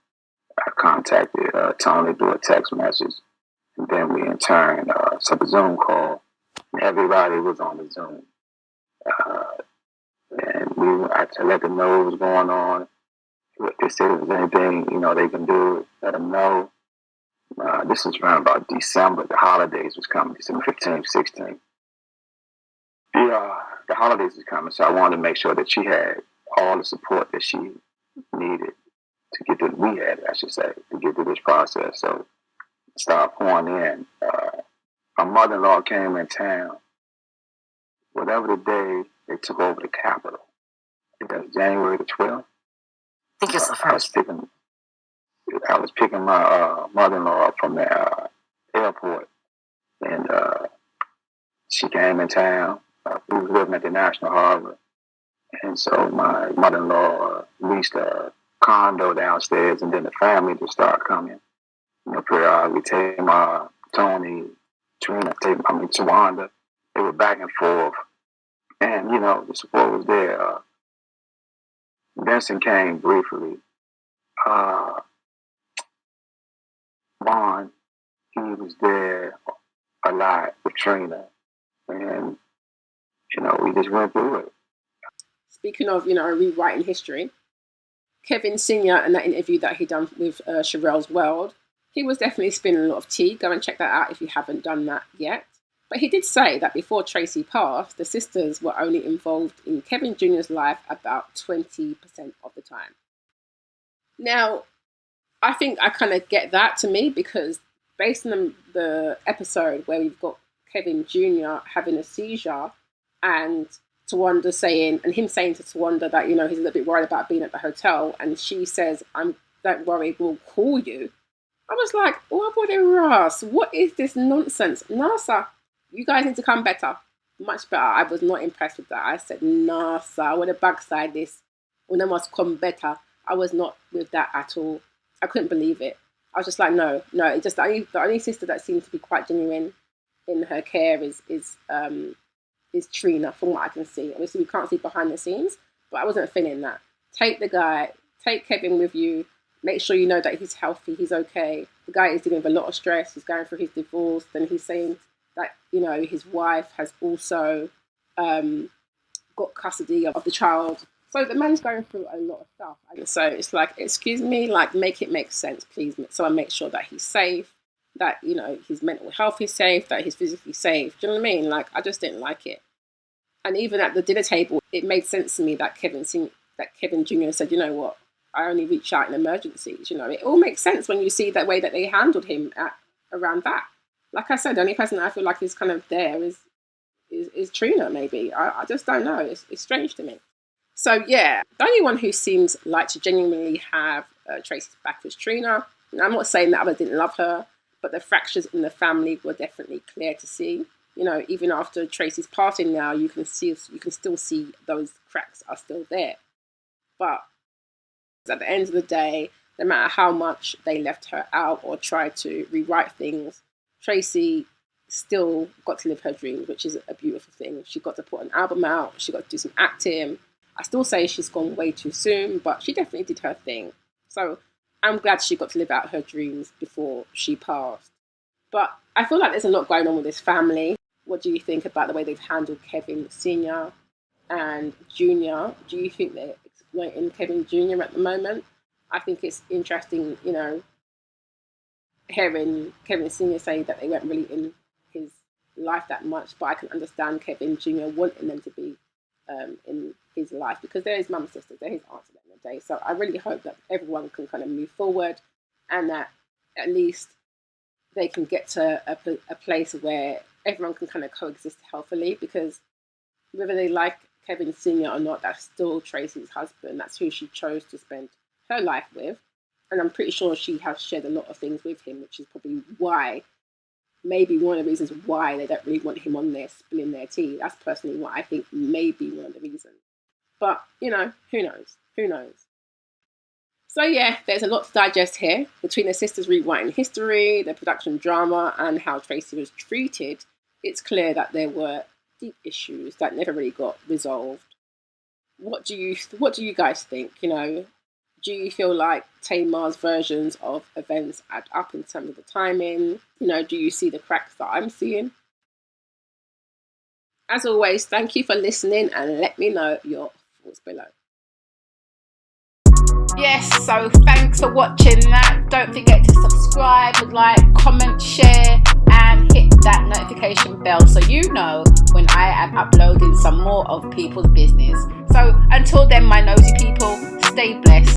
I contacted Tony through a text message. And then we in turn set a Zoom call. And everybody was on the Zoom. And I let them know what was going on. If they said if there's anything, they can do, let them know. This is around about December. The holidays was coming, December 15th, 16th. The holidays is coming, so I wanted to make sure that she had all the support that she needed to get through. We had, I should say, to get through this process. So start pouring in. My mother-in-law came in town. Whatever the day they took over the Capitol, I think that was January the 12th. I think it's the first. I was picking my mother-in-law up from the airport, and she came in town. We were living at the National Harbor, and so my mother-in-law leased a condo downstairs, and then the family just started coming. Periodically, Tamar, Tony, Trina, Tawanda, they were back and forth, and the support was there. Vincent came briefly. Vaughn, he was there a lot with Trina, and we just went through it. Speaking of, rewriting history, Kevin Sr. and that interview that he done with Sherelle's World, he was definitely spinning a lot of tea. Go and check that out if you haven't done that yet. But he did say that before Tracy passed, the sisters were only involved in Kevin Jr.'s life about 20% of the time. Now, I think I kind of get that to me because based on the episode where we've got Kevin Jr. having a seizure and Tawanda saying, and him saying to Tawanda that, he's a little bit worried about being at the hotel, and she says, don't worry, we'll call you. I was like, oh, boy, Ross, what is this nonsense? NASA, you guys need to come better. Much better. I was not impressed with that. I said, NASA, I want to backside this. When they must come better. I was not with that at all. I couldn't believe it. I was just like, no. It's just the only sister that seems to be quite genuine in her care is Trina, from what I can see. Obviously, we can't see behind the scenes, but I wasn't feeling that. Take the guy, take Kevin with you. Make sure you know that he's healthy, he's okay. The guy is dealing with a lot of stress. He's going through his divorce. Then he's saying that his wife has also got custody of the child. So the man's going through a lot of stuff. And so it's like, excuse me, like make it make sense, please. So I make sure that he's safe, that, his mental health is safe, that he's physically safe. Do you know what I mean? Like, I just didn't like it. And even at the dinner table, it made sense to me that Kevin Jr. said, you know what, I only reach out in emergencies. It all makes sense when you see that way that they handled him around that. Like I said, the only person I feel like is kind of there is Trina, maybe. I just don't know. It's strange to me. So, yeah, the only one who seems like to genuinely have Tracy's back was Trina. And I'm not saying that others didn't love her, but the fractures in the family were definitely clear to see. You know, even after Traci's passing now, you can still see those cracks are still there. But at the end of the day, no matter how much they left her out or tried to rewrite things, Traci still got to live her dreams, which is a beautiful thing. She got to put an album out, she got to do some acting. I still say she's gone way too soon, but she definitely did her thing. So I'm glad she got to live out her dreams before she passed. But I feel like there's a lot going on with this family. What do you think about the way they've handled Kevin Sr. and Jr.? Do you think they're exploiting Kevin Jr. at the moment? I think it's interesting, you know, hearing Kevin Sr. say that they weren't really in his life that much, but I can understand Kevin Jr. wanting them to be in his life because they're his mum's sisters, they're his aunts at the end of the day. So I really hope that everyone can kind of move forward and that at least they can get to a place where everyone can kind of coexist healthily, because whether they like Kevin Sr. or not, that's still Traci's husband. That's who she chose to spend her life with. And I'm pretty sure she has shared a lot of things with him, which is probably why, maybe one of the reasons why they don't really want him on there spilling their tea. That's personally what I think may be one of the reasons. But, you know, who knows? Who knows? So yeah, there's a lot to digest here between the sisters rewriting history, the production drama, and how Traci was treated. It's clear that there were deep issues that never really got resolved. What do you guys think? You know, do you feel like Tamar's versions of events add up in terms of the timing? You know, do you see the cracks that I'm seeing? As always, thank you for listening and let me know your thoughts below. Yes, so thanks for watching that. Don't forget to subscribe, like, comment, share, and hit that notification bell so you know when I am uploading some more of people's business. So until then, my nosy people, stay blessed.